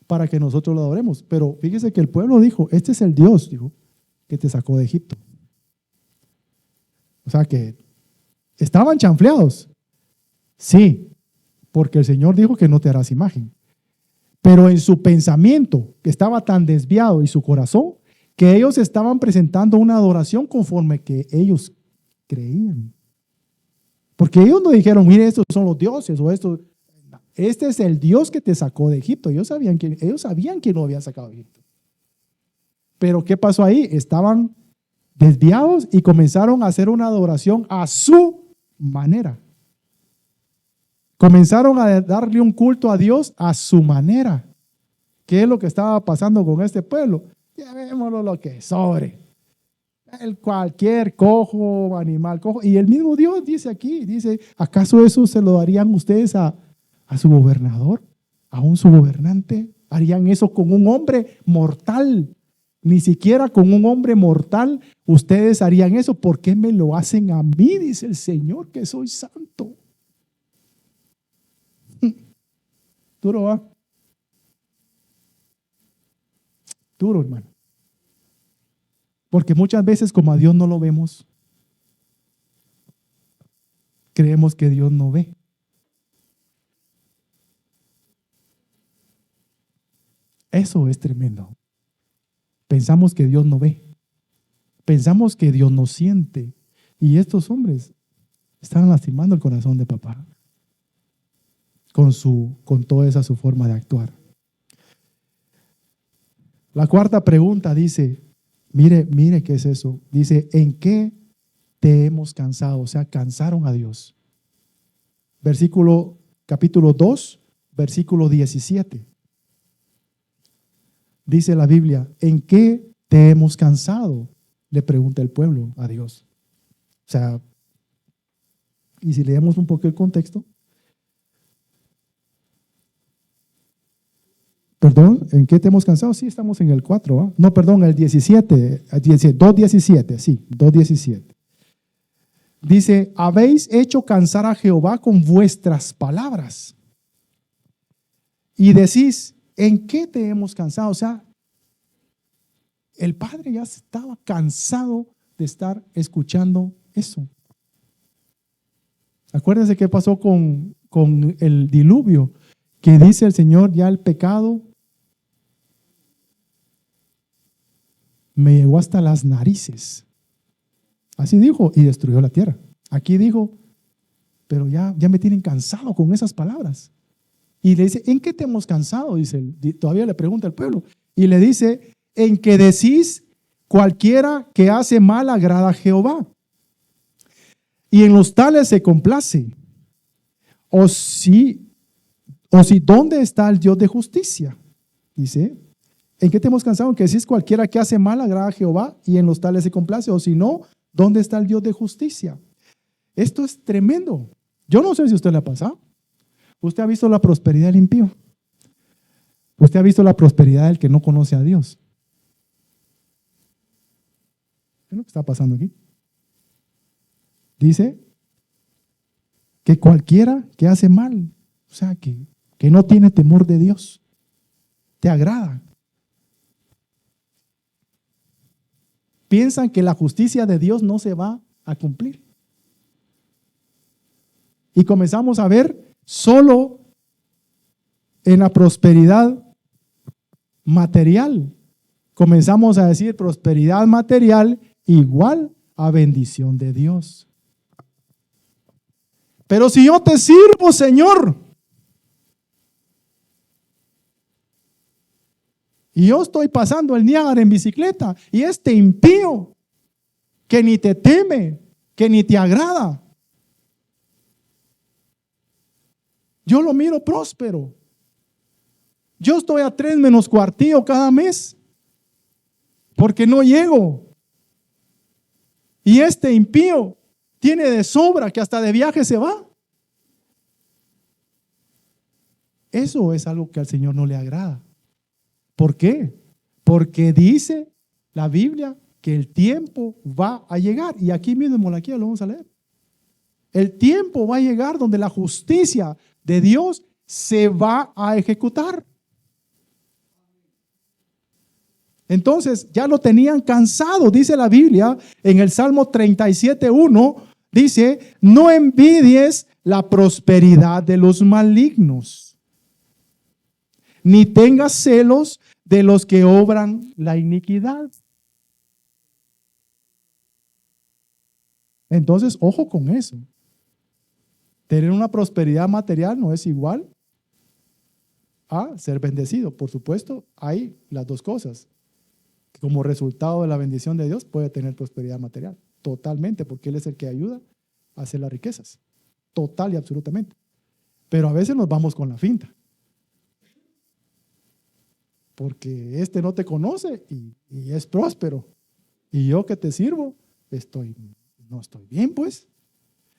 para que nosotros lo adoremos. Pero fíjese que el pueblo dijo, este es el Dios, dijo, que te sacó de Egipto. O sea que estaban chanfleados. Sí, porque el Señor dijo que no te harás imagen. Pero en su pensamiento, que estaba tan desviado, y su corazón, que ellos estaban presentando una adoración conforme que ellos creían. Porque ellos no dijeron, mire, estos son los dioses o estos. Este es el Dios que te sacó de Egipto. Ellos sabían que no había sacado de Egipto. Pero ¿qué pasó ahí? Estaban desviados y comenzaron a hacer una adoración a su manera. Comenzaron a darle un culto a Dios a su manera. ¿Qué es lo que estaba pasando con este pueblo? Llevémoslo lo que sobre. Cualquier cojo, animal cojo. Y el mismo Dios dice aquí, dice, ¿acaso eso se lo darían ustedes a su gobernador? ¿A un subgobernante? ¿Harían eso con un hombre mortal? Ni siquiera con un hombre mortal ustedes harían eso. ¿Por qué me lo hacen a mí? Dice el Señor, que soy santo. Duro, ¿va? Duro, hermano. Porque muchas veces, como a Dios no lo vemos, creemos que Dios no ve. Eso es tremendo. Pensamos que Dios no ve. Pensamos que Dios no siente. Y estos hombres estaban lastimando el corazón de papá con toda esa su forma de actuar. La cuarta pregunta dice, mire qué es eso. Dice, ¿en qué te hemos cansado? O sea, cansaron a Dios. Capítulo 2, versículo 17. Dice la Biblia, ¿en qué te hemos cansado? Le pregunta el pueblo a Dios. O sea, y si leemos un poco el contexto, perdón, ¿en qué te hemos cansado? Sí, estamos en el 4, ¿eh? No, perdón, el 17, 2:17, sí, 2:17. Dice, habéis hecho cansar a Jehová con vuestras palabras. Y decís, ¿en qué te hemos cansado? O sea, el padre ya estaba cansado de estar escuchando eso. Acuérdense qué pasó con el diluvio, que dice el Señor, ya el pecado me llegó hasta las narices. Así dijo y destruyó la tierra. Aquí dijo, pero ya me tienen cansado con esas palabras. Y le dice, ¿en qué te hemos cansado? Dice, todavía le pregunta al pueblo. Y le dice, en que decís, cualquiera que hace mal agrada a Jehová. Y en los tales se complace. O si, ¿dónde está el Dios de justicia? Dice, ¿en qué te hemos cansado? En que decís, cualquiera que hace mal agrada a Jehová y en los tales se complace. O si no, ¿dónde está el Dios de justicia? Esto es tremendo. Yo no sé si a usted le ha pasado. Usted ha visto la prosperidad del impío. Usted ha visto la prosperidad del que no conoce a Dios. ¿Qué es lo que está pasando aquí? Dice que cualquiera que hace mal, o sea, que no tiene temor de Dios, te agrada. Piensan que la justicia de Dios no se va a cumplir. Y comenzamos a ver solo en la prosperidad material. Comenzamos a decir prosperidad material igual a bendición de Dios. Pero si yo te sirvo, Señor, y yo estoy pasando el Niágara en bicicleta, y este impío que ni te teme, que ni te agrada, yo lo miro próspero. Yo estoy a 3 menos cuartillo cada mes, porque no llego. Y este impío tiene de sobra, que hasta de viaje se va. Eso es algo que al Señor no le agrada. ¿Por qué? Porque dice la Biblia que el tiempo va a llegar. Y aquí mismo en Malaquías lo vamos a leer. El tiempo va a llegar donde la justicia de Dios se va a ejecutar. Entonces ya lo tenían cansado, dice la Biblia en el Salmo 37:1, dice, no envidies la prosperidad de los malignos, ni tengas celos de los que obran la iniquidad. Entonces, ojo con eso. Tener una prosperidad material no es igual a ser bendecido. Por supuesto, hay las dos cosas. Como resultado de la bendición de Dios puede tener prosperidad material, totalmente, porque Él es el que ayuda a hacer las riquezas, total y absolutamente. Pero a veces nos vamos con la finta, porque este no te conoce y es próspero, y yo que te sirvo, no estoy bien, pues.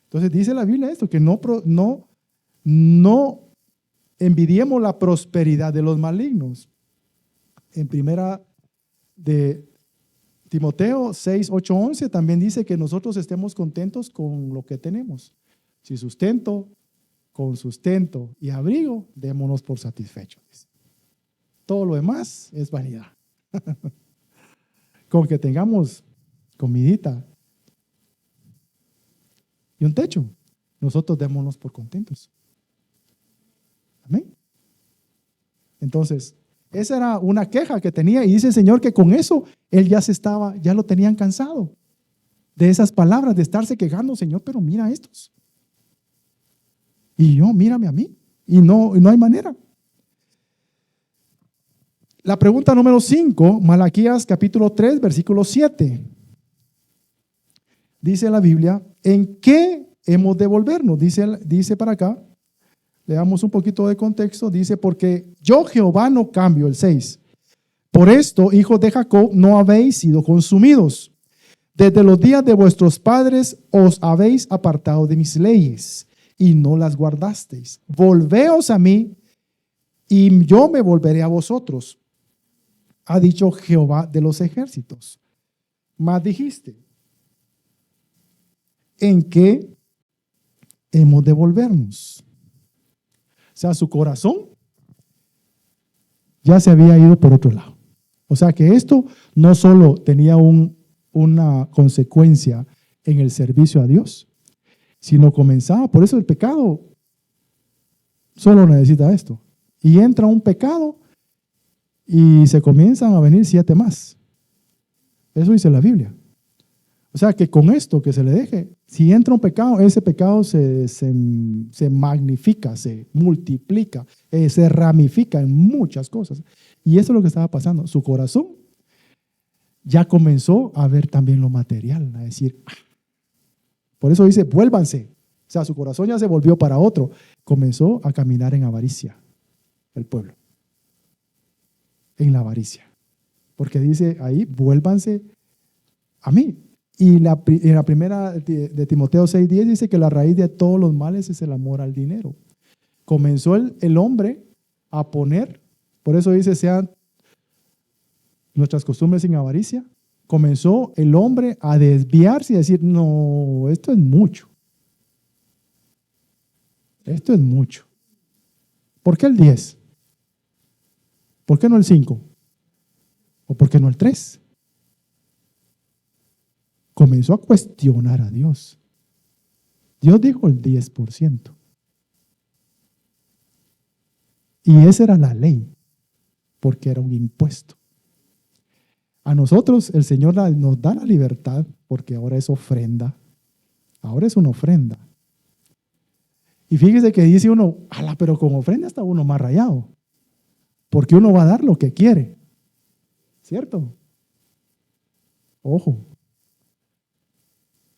Entonces dice la Biblia esto, que no envidiemos la prosperidad de los malignos. En primera de Timoteo 6:8-11 también dice que nosotros estemos contentos con lo que tenemos. Si sustento, con sustento y abrigo, démonos por satisfechos. Todo lo demás es vanidad. Con que tengamos comidita y un techo, nosotros démonos por contentos. Amén. Entonces, esa era una queja que tenía y dice el Señor que con eso él ya lo tenían cansado de esas palabras, de estarse quejando, Señor, pero mira estos. Y yo, mírame a mí. Y no hay manera. La pregunta número 5, Malaquías capítulo 3, versículo 7. Dice la Biblia, ¿en qué hemos de volvernos? Dice para acá. Leamos un poquito de contexto. Dice, porque yo Jehová no cambio, el 6. Por esto, hijos de Jacob, no habéis sido consumidos. Desde los días de vuestros padres os habéis apartado de mis leyes y no las guardasteis. Volveos a mí y yo me volveré a vosotros, ha dicho Jehová de los ejércitos. Mas dijiste, ¿en qué hemos de volvernos? O sea, su corazón ya se había ido por otro lado. O sea que esto no solo tenía una consecuencia en el servicio a Dios, sino comenzaba, por eso el pecado solo necesita esto. Y entra un pecado y se comienzan a venir 7 más. Eso dice la Biblia. O sea que con esto que se le deje, si entra un pecado, ese pecado se magnifica, se multiplica, se ramifica en muchas cosas. Y eso es lo que estaba pasando. Su corazón ya comenzó a ver también lo material, a decir, por eso dice, vuélvanse. O sea, su corazón ya se volvió para otro. Comenzó a caminar en avaricia, el pueblo. En la avaricia. Porque dice ahí, vuélvanse a mí. Y en la primera de Timoteo 6:10 dice que la raíz de todos los males es el amor al dinero. Comenzó el hombre a poner, por eso dice, sean nuestras costumbres sin avaricia. Comenzó el hombre a desviarse y a decir, no, esto es mucho. Esto es mucho. ¿Por qué el 10? ¿Por qué no el 5? ¿O por qué no el 3? Comenzó a cuestionar a Dios. Dios dijo el 10%. Y esa era la ley, porque era un impuesto. A nosotros el Señor nos da la libertad, porque ahora es ofrenda. Ahora es una ofrenda. Y fíjese que dice uno, ala, pero con ofrenda está uno más rayado, porque uno va a dar lo que quiere. ¿Cierto? Ojo.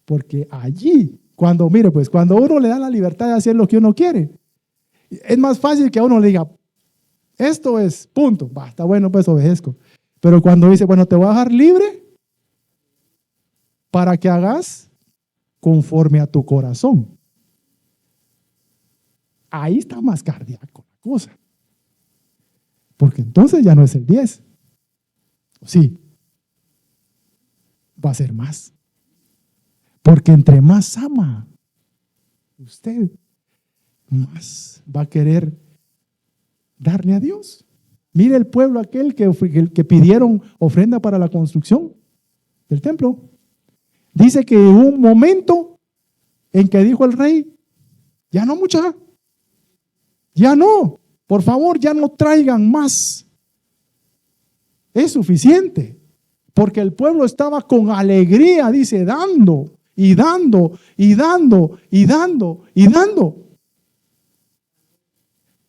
Porque allí, cuando uno le da la libertad de hacer lo que uno quiere, es más fácil que a uno le diga, esto es, punto, está bueno, pues obedezco. Pero cuando dice, bueno, te voy a dejar libre para que hagas conforme a tu corazón. Ahí está más cardíaco la cosa. Porque entonces ya no es el 10. Sí, va a ser más. Porque entre más ama usted, más va a querer darle a Dios. Mire el pueblo aquel que pidieron ofrenda para la construcción del templo. Dice que hubo un momento en que dijo el rey, ya no mucha, ya no, por favor, ya no traigan más. Es suficiente, porque el pueblo estaba con alegría, dice, dando. Y dando, y dando, y dando, y dando.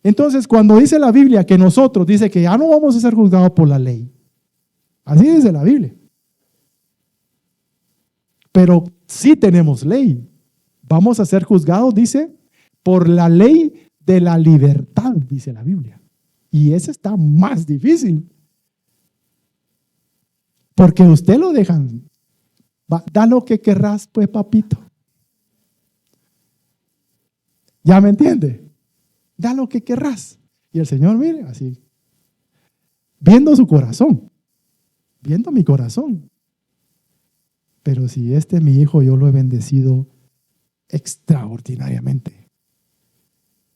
Entonces, cuando dice la Biblia que nosotros, dice que ya no vamos a ser juzgados por la ley. Así dice la Biblia. Pero sí tenemos ley. Vamos a ser juzgados, dice, por la ley de la libertad, dice la Biblia. Y esa está más difícil. Porque usted lo dejan. Da lo que querrás, pues, papito. ¿Ya me entiende? Da lo que querrás. Y el Señor, mire, así, viendo su corazón, viendo mi corazón. Pero si mi hijo, yo lo he bendecido extraordinariamente.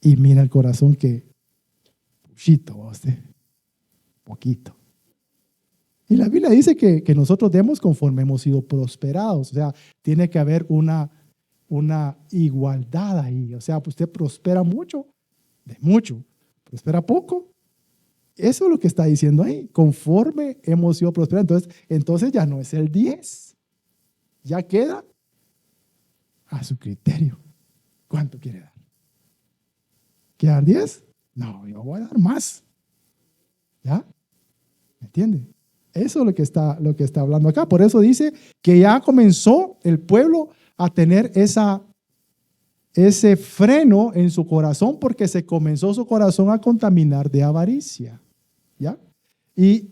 Y mira el corazón que, puchito, usted, poquito. Y la Biblia dice que nosotros demos conforme hemos sido prosperados. O sea, tiene que haber una igualdad ahí. O sea, usted prospera mucho, de mucho. Prospera poco. Eso es lo que está diciendo ahí. Conforme hemos sido prosperados. Entonces ya no es el 10. Ya queda a su criterio. ¿Cuánto quiere dar? ¿Quiere dar 10? No, yo voy a dar más. ¿Ya? ¿Me entiende? Eso es lo que está hablando acá. Por eso dice que ya comenzó el pueblo a tener ese freno en su corazón, porque se comenzó su corazón a contaminar de avaricia. ¿Ya? Y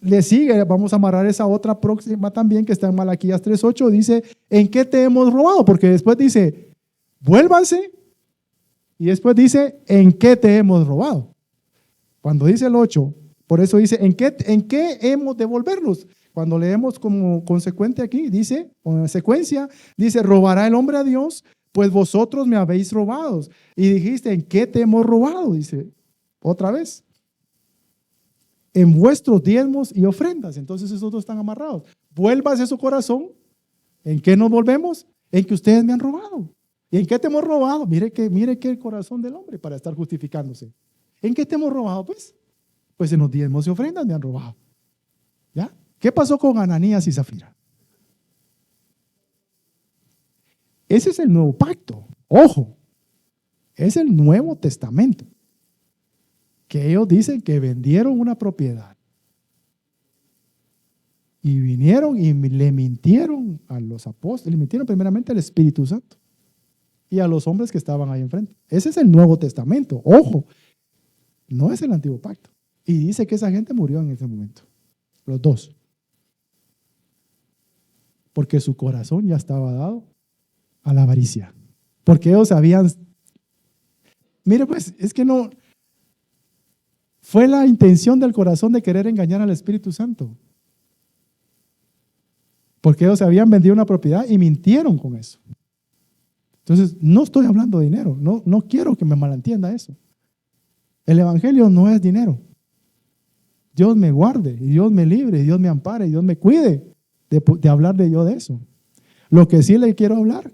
le sigue, vamos a amarrar esa otra próxima también que está en Malaquías 3:8, dice, ¿en qué te hemos robado? Porque después dice, vuélvanse, y después dice, ¿en qué te hemos robado? Cuando dice el 8, por eso dice, ¿en qué hemos de volvernos? Cuando leemos como consecuente aquí, dice, con secuencia, dice, robará el hombre a Dios, pues vosotros me habéis robado. Y dijiste, ¿en qué te hemos robado? Dice, otra vez. En vuestros diezmos y ofrendas. Entonces esos dos están amarrados. Vuélvase su corazón. ¿En qué nos volvemos? En que ustedes me han robado. ¿Y en qué te hemos robado? Mire que el corazón del hombre para estar justificándose. ¿En qué te hemos robado? Pues en los diezmos y ofrendas me han robado. ¿Ya? ¿Qué pasó con Ananías y Zafira? Ese es el nuevo pacto. Ojo, es el Nuevo Testamento. Que ellos dicen que vendieron una propiedad y vinieron y le mintieron a los apóstoles, le mintieron primeramente al Espíritu Santo y a los hombres que estaban ahí enfrente. Ese es el Nuevo Testamento, ojo, no es el Antiguo Pacto. Y dice que esa gente murió en ese momento, los dos, porque su corazón ya estaba dado a la avaricia, porque ellos habían, mire pues, es que no, fue la intención del corazón de querer engañar al Espíritu Santo. Porque ellos habían vendido una propiedad y mintieron con eso. Entonces, no estoy hablando de dinero. No quiero que me malentienda eso. El Evangelio no es dinero. Dios me guarde, y Dios me libre, y Dios me ampare, y Dios me cuide de hablar de eso. Lo que sí le quiero hablar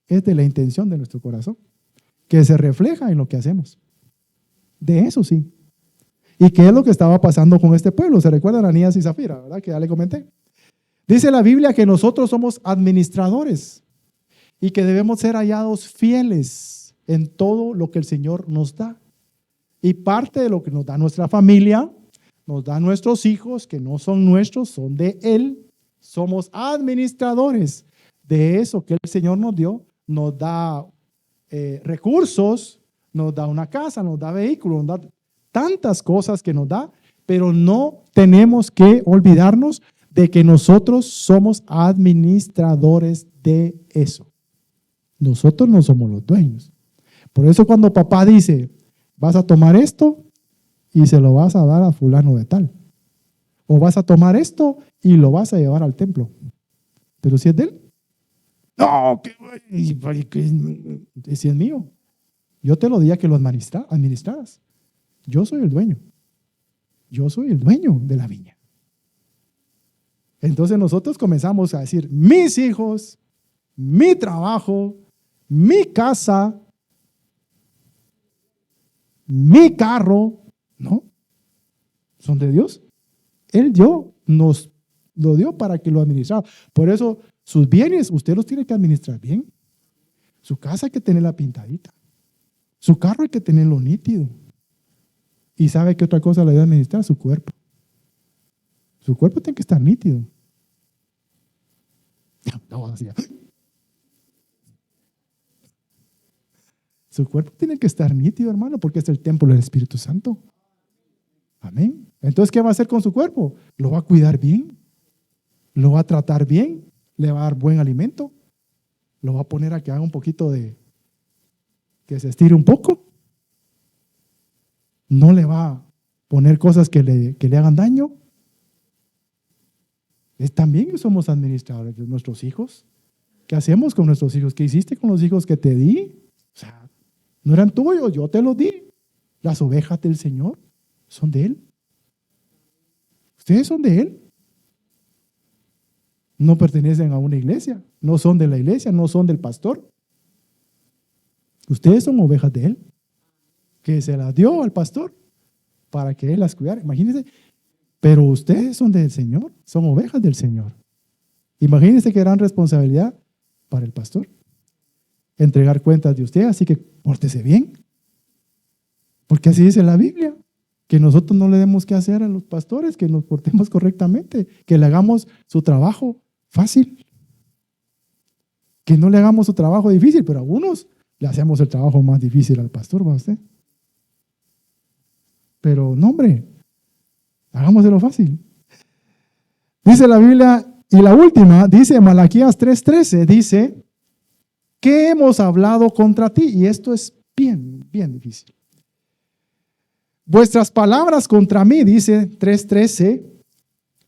es de la intención de nuestro corazón, que se refleja en lo que hacemos. De eso sí. ¿Y qué es lo que estaba pasando con este pueblo? ¿Se recuerdan a Ananías y Zafira, verdad? Que ya le comenté. Dice la Biblia que nosotros somos administradores y que debemos ser hallados fieles en todo lo que el Señor nos da. Y parte de lo que nos da nuestra familia, nos da nuestros hijos, que no son nuestros, son de Él. Somos administradores de eso que el Señor nos dio. Nos da recursos, nos da una casa, nos da vehículos, nos da tantas cosas que nos da, pero no tenemos que olvidarnos de que nosotros somos administradores de eso. Nosotros no somos los dueños. Por eso cuando papá dice, vas a tomar esto y se lo vas a dar a fulano de tal, o vas a tomar esto y lo vas a llevar al templo, pero si es de él, no, si es mío, yo te lo di a que lo administraras. Yo soy el dueño. Yo soy el dueño de la viña. Entonces nosotros comenzamos a decir, mis hijos, mi trabajo, mi casa, mi carro, ¿no? Son de Dios. Él nos lo dio para que lo administrara. Por eso sus bienes usted los tiene que administrar bien. Su casa hay que tenerla pintadita. Su carro hay que tenerlo nítido. ¿Y sabe qué otra cosa le debe administrar? Su cuerpo. Su cuerpo tiene que estar nítido. Su cuerpo tiene que estar nítido, hermano, porque es el templo del Espíritu Santo. Amén. Entonces, ¿qué va a hacer con su cuerpo? Lo va a cuidar bien. Lo va a tratar bien. Le va a dar buen alimento. Lo va a poner a que haga un poquito que se estire un poco. No le va a poner cosas que le hagan daño. También somos administradores de nuestros hijos. ¿Qué hacemos con nuestros hijos? ¿Qué hiciste con los hijos que te di? O sea, no eran tuyos, yo te los di. Las ovejas del Señor son de Él. Ustedes son de Él. No pertenecen a una iglesia, no son de la iglesia, no son del pastor. Ustedes son ovejas de Él, que se las dio al pastor para que Él las cuidara. Imagínense, pero ustedes son del Señor, son ovejas del Señor. Imagínense qué gran responsabilidad para el pastor. Entregar cuentas de usted, así que pórtese bien. Porque así dice la Biblia, que nosotros no le demos que hacer a los pastores, que nos portemos correctamente, que le hagamos su trabajo fácil, que no le hagamos su trabajo difícil, pero a algunos le hacemos el trabajo más difícil al pastor, ¿va usted? Pero no, hombre, hagámoselo fácil. Dice la Biblia, y la última, dice Malaquías 3:13, dice, ¿qué hemos hablado contra ti? Y esto es bien, bien difícil. Vuestras palabras contra mí, dice 3:13,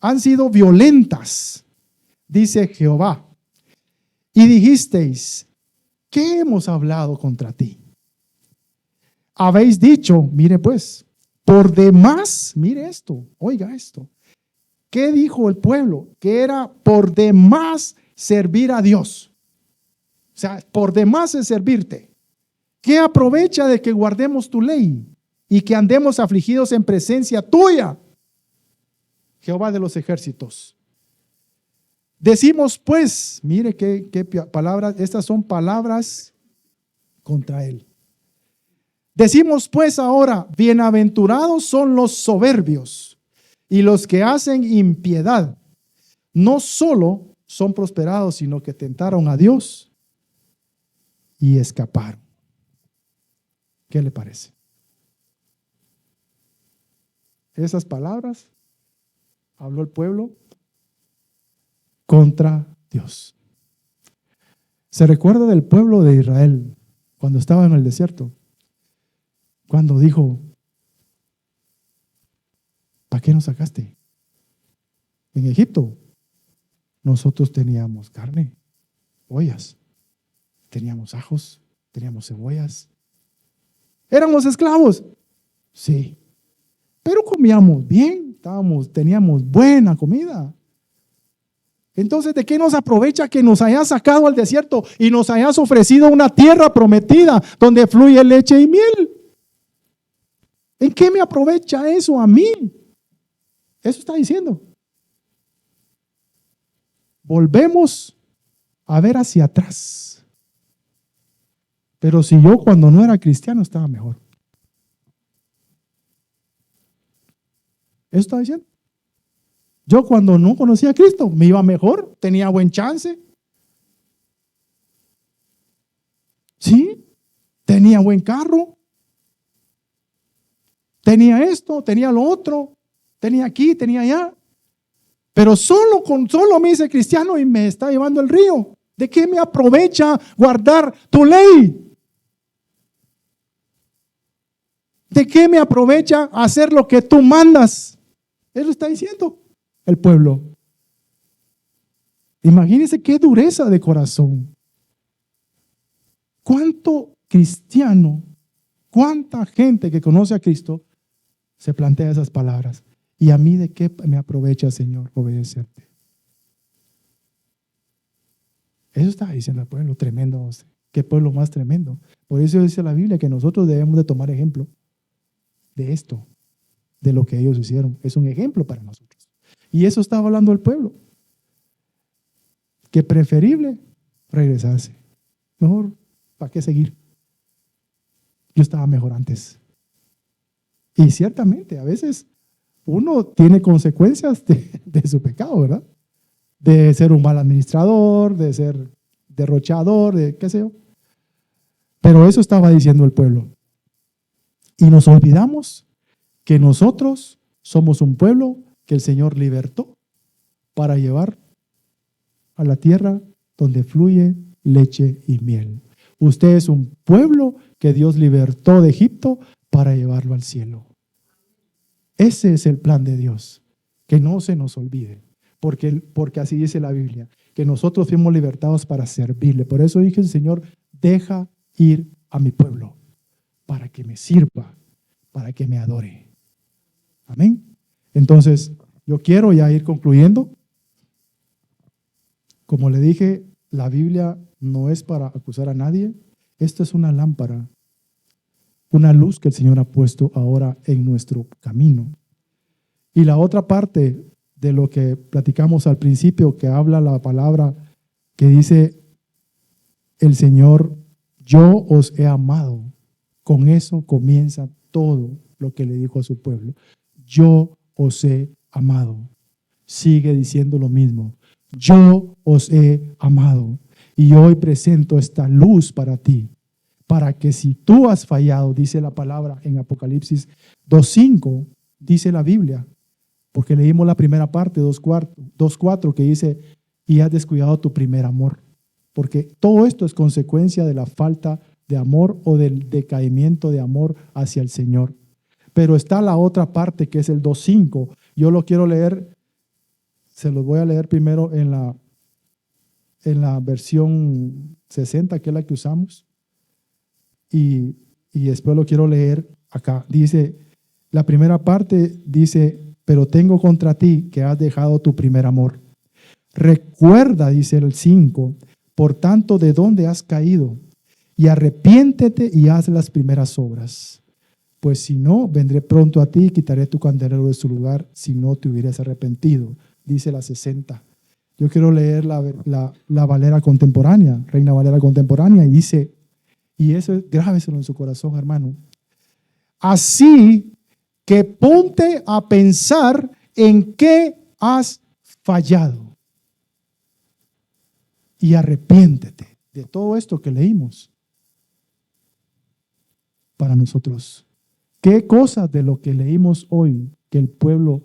han sido violentas, dice Jehová. Y dijisteis, ¿qué hemos hablado contra ti? Habéis dicho, mire pues, por demás, mire esto, oiga esto. ¿Qué dijo el pueblo? Que era por demás servir a Dios. O sea, por demás es servirte. ¿Qué aprovecha de que guardemos tu ley y que andemos afligidos en presencia tuya, Jehová de los ejércitos? Decimos pues, mire qué palabras, estas son palabras contra él. Decimos pues ahora, bienaventurados son los soberbios y los que hacen impiedad. No solo son prosperados, sino que tentaron a Dios y escaparon. ¿Qué le parece? Esas palabras habló el pueblo contra Dios. ¿Se recuerda del pueblo de Israel cuando estaba en el desierto? Cuando dijo, ¿para qué nos sacaste? En Egipto nosotros teníamos carne, ollas, teníamos ajos, teníamos cebollas. ¿Éramos esclavos? Sí, pero comíamos bien, teníamos buena comida. Entonces, ¿de qué nos aprovecha que nos hayas sacado al desierto y nos hayas ofrecido una tierra prometida donde fluye leche y miel? ¿En qué me aprovecha eso a mí? Eso está diciendo. Volvemos a ver hacia atrás. Pero si yo cuando no era cristiano estaba mejor. Eso está diciendo. Yo cuando no conocía a Cristo me iba mejor, tenía buen chance. Sí, tenía buen carro. Tenía esto, tenía lo otro, tenía aquí, tenía allá. Pero solo me hice cristiano y me está llevando el río. ¿De qué me aprovecha guardar tu ley? ¿De qué me aprovecha hacer lo que tú mandas? Eso está diciendo el pueblo. Imagínense qué dureza de corazón. ¿Cuánto cristiano, cuánta gente que conoce a Cristo se plantea esas palabras? ¿Y a mí de qué me aprovecha, Señor, obedecerte? Eso está diciendo el pueblo, tremendo. ¿Qué pueblo más tremendo? Por eso dice la Biblia que nosotros debemos de tomar ejemplo de esto, de lo que ellos hicieron. Es un ejemplo para nosotros. Y eso estaba hablando el pueblo. Que preferible regresarse. Mejor, ¿para qué seguir? Yo estaba mejor antes. Y ciertamente, a veces uno tiene consecuencias de su pecado, ¿verdad? De ser un mal administrador, de ser derrochador, de qué sé yo. Pero eso estaba diciendo el pueblo. Y nos olvidamos que nosotros somos un pueblo que el Señor libertó para llevar a la tierra donde fluye leche y miel. Usted es un pueblo que Dios libertó de Egipto para llevarlo al cielo. Ese es el plan de Dios, que no se nos olvide, porque así dice la Biblia, que nosotros fuimos libertados para servirle. Por eso dije, Señor, deja ir a mi pueblo para que me sirva, para que me adore. Amén. Entonces, yo quiero ya ir concluyendo. Como le dije, la Biblia no es para acusar a nadie. Esto es una lámpara, una luz que el Señor ha puesto ahora en nuestro camino. Y la otra parte de lo que platicamos al principio, que habla la palabra que dice el Señor, yo os he amado. Con eso comienza todo lo que le dijo a su pueblo. Yo os he amado. Sigue diciendo lo mismo. Yo os he amado. Y hoy presento esta luz para ti, para que si tú has fallado, dice la palabra en Apocalipsis 2:5, dice la Biblia, Porque leímos la primera parte, 2:4, que dice, y has descuidado tu primer amor. Porque todo esto es consecuencia de la falta de amor o del decaimiento de amor hacia el Señor. Pero está la otra parte que es el 2:5. Yo lo quiero leer, se los voy a leer primero en la versión 60, que es la que usamos. Y después lo quiero leer acá. Dice, la primera parte dice, pero tengo contra ti que has dejado tu primer amor. Recuerda, dice el 5, por tanto, de dónde has caído, y arrepiéntete y haz las primeras obras. Pues si no, vendré pronto a ti y quitaré tu candelero de su lugar si no te hubieras arrepentido. Dice la 60. Yo quiero leer la Valera contemporánea, Reina Valera contemporánea, y dice, y eso grábeselo en su corazón, hermano. Así que ponte a pensar en qué has fallado y arrepiéntete de todo esto que leímos para nosotros. ¿Qué cosas de lo que leímos hoy que el pueblo,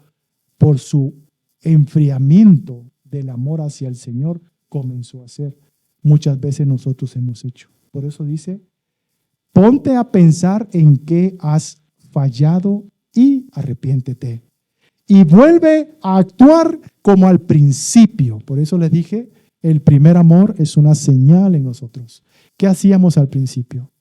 por su enfriamiento del amor hacia el Señor, comenzó a hacer? Muchas veces nosotros hemos hecho. Por eso dice, ponte a pensar en qué has fallado y arrepiéntete. Y vuelve a actuar como al principio. Por eso les dije, el primer amor es una señal en nosotros. ¿Qué hacíamos al principio?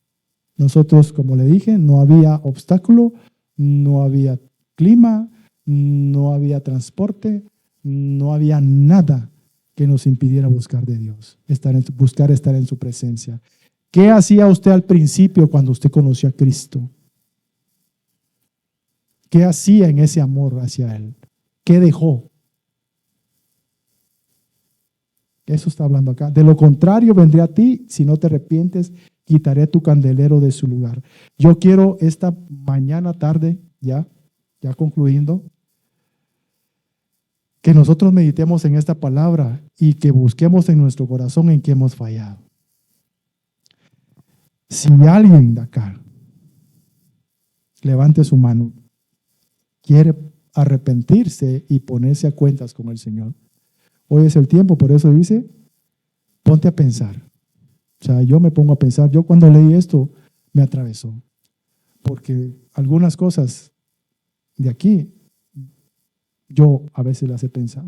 Nosotros, como le dije, no había obstáculo, no había clima, no había transporte, no había nada que nos impidiera buscar de Dios, buscar estar en su presencia. ¿Qué hacía usted al principio cuando usted conoció a Cristo? ¿Qué hacía en ese amor hacia Él? ¿Qué dejó? Eso está hablando acá. De lo contrario, vendré a ti, si no te arrepientes, quitaré tu candelero de su lugar. Yo quiero esta mañana, tarde, ya concluyendo, que nosotros meditemos en esta palabra y que busquemos en nuestro corazón en qué hemos fallado. Si alguien de acá, levante su mano, quiere arrepentirse y ponerse a cuentas con el Señor, hoy es el tiempo. Por eso dice, ponte a pensar. O sea, yo me pongo a pensar. Yo cuando leí esto me atravesó, porque algunas cosas de aquí yo a veces las he pensado.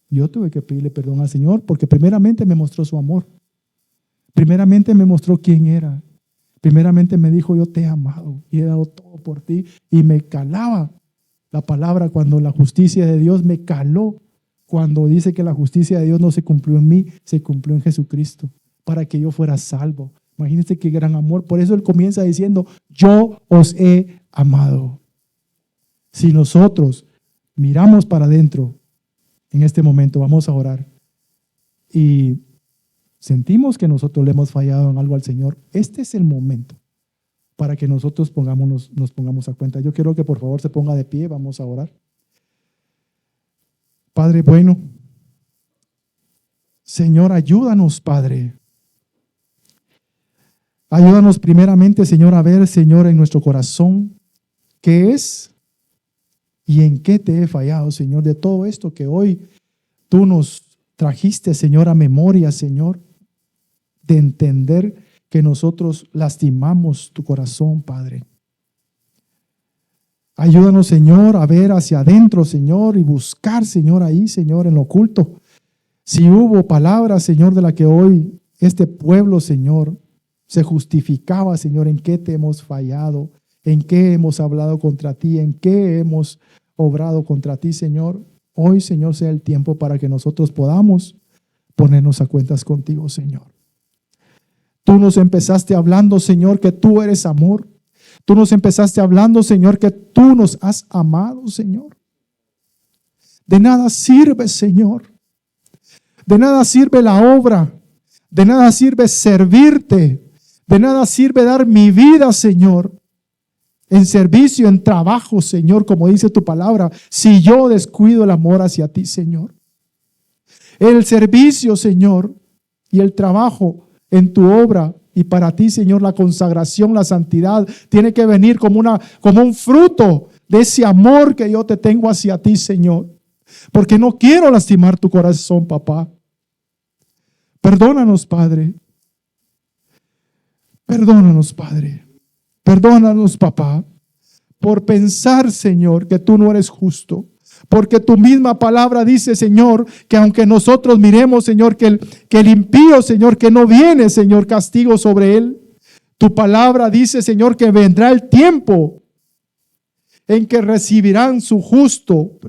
Yo tuve que pedirle perdón al Señor porque primeramente me mostró su amor. Primeramente me mostró quién era. Primeramente me dijo, yo te he amado y he dado todo por ti. Y me calaba la palabra cuando la justicia de Dios me caló. Cuando dice que la justicia de Dios no se cumplió en mí, se cumplió en Jesucristo para que yo fuera salvo. Imagínense qué gran amor. Por eso Él comienza diciendo, yo os he amado. Si nosotros miramos para adentro en este momento, vamos a orar y sentimos que nosotros le hemos fallado en algo al Señor, este es el momento para que nosotros nos pongamos a cuenta. Yo quiero que por favor se ponga de pie, vamos a orar. Padre bueno, Señor, ayúdanos, Padre. Ayúdanos primeramente, Señor, a ver, Señor, en nuestro corazón qué es y en qué te he fallado, Señor, de todo esto que hoy tú nos trajiste, Señor, a memoria, Señor, de entender que nosotros lastimamos tu corazón, Padre. Ayúdanos, Señor, a ver hacia adentro, Señor, y buscar, Señor, ahí, Señor, en lo oculto. Si hubo palabras, Señor, de la que hoy este pueblo, Señor, se justificaba, Señor, en qué te hemos fallado, en qué hemos hablado contra ti, en qué hemos obrado contra ti, Señor. Hoy, Señor, sea el tiempo para que nosotros podamos ponernos a cuentas contigo, Señor. Tú nos empezaste hablando, Señor, que tú eres amor. Tú nos empezaste hablando, Señor, que tú nos has amado, Señor. De nada sirve, Señor. De nada sirve la obra. De nada sirve servirte. De nada sirve dar mi vida, Señor, en servicio, en trabajo, Señor, como dice tu palabra, si yo descuido el amor hacia ti, Señor. El servicio, Señor, y el trabajo en tu obra y para ti, Señor, la consagración, la santidad, tiene que venir como un fruto de ese amor que yo te tengo hacia ti, Señor. Porque no quiero lastimar tu corazón, papá. Perdónanos, Padre. Perdónanos, Padre. Perdónanos, papá, por pensar, Señor, que tú no eres justo. Porque tu misma palabra dice, Señor, que aunque nosotros miremos, Señor, que el impío, Señor, que no viene, Señor, castigo sobre él. Tu palabra dice, Señor, que vendrá el tiempo en que recibirán su justo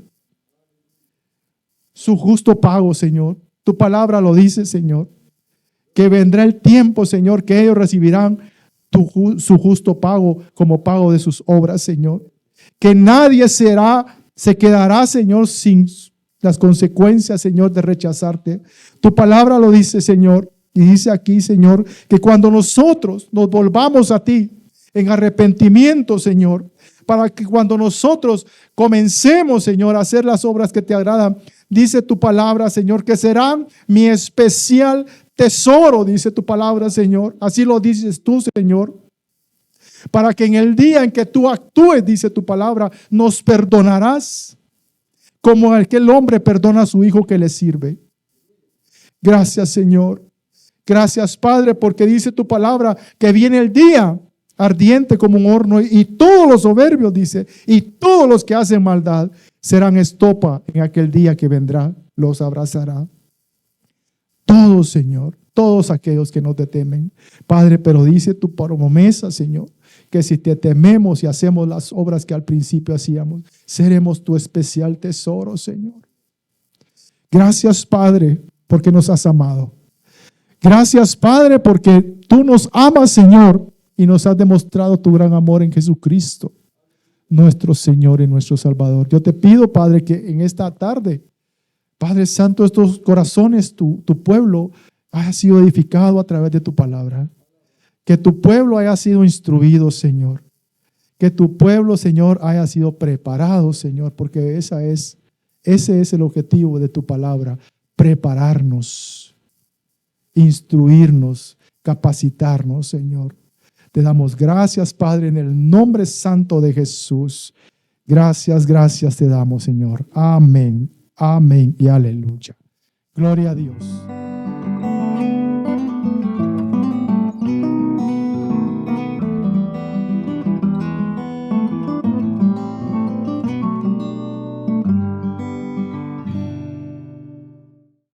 pago, Señor. Tu palabra lo dice, Señor, que vendrá el tiempo, Señor, que ellos recibirán su justo pago como pago de sus obras, Señor. Que nadie se quedará, Señor, sin las consecuencias, Señor, de rechazarte. Tu palabra lo dice, Señor, y dice aquí, Señor, que cuando nosotros nos volvamos a ti en arrepentimiento, Señor, para que cuando nosotros comencemos, Señor, a hacer las obras que te agradan, dice tu palabra, Señor, que serán mi especial tesoro, dice tu palabra, Señor. Así lo dices tú, Señor. Para que en el día en que tú actúes, dice tu palabra, nos perdonarás como aquel hombre perdona a su hijo que le sirve. Gracias, Señor. Gracias, Padre, porque dice tu palabra que viene el día ardiente como un horno y todos los soberbios, dice, y todos los que hacen maldad serán estopa en aquel día que vendrá, los abrazará. Todos, Señor, todos aquellos que no te temen, Padre, pero dice tu promesa, Señor, que si te tememos y hacemos las obras que al principio hacíamos, seremos tu especial tesoro, Señor. Gracias, Padre, porque nos has amado. Gracias, Padre, porque tú nos amas, Señor, y nos has demostrado tu gran amor en Jesucristo, nuestro Señor y nuestro Salvador. Yo te pido, Padre, que en esta tarde, Padre Santo, estos corazones, tu pueblo, haya sido edificado a través de tu palabra. Que tu pueblo haya sido instruido, Señor. Que tu pueblo, Señor, haya sido preparado, Señor, porque ese es el objetivo de tu palabra, prepararnos, instruirnos, capacitarnos, Señor. Te damos gracias, Padre, en el nombre santo de Jesús. Gracias, gracias te damos, Señor. Amén, amén y aleluya. Gloria a Dios.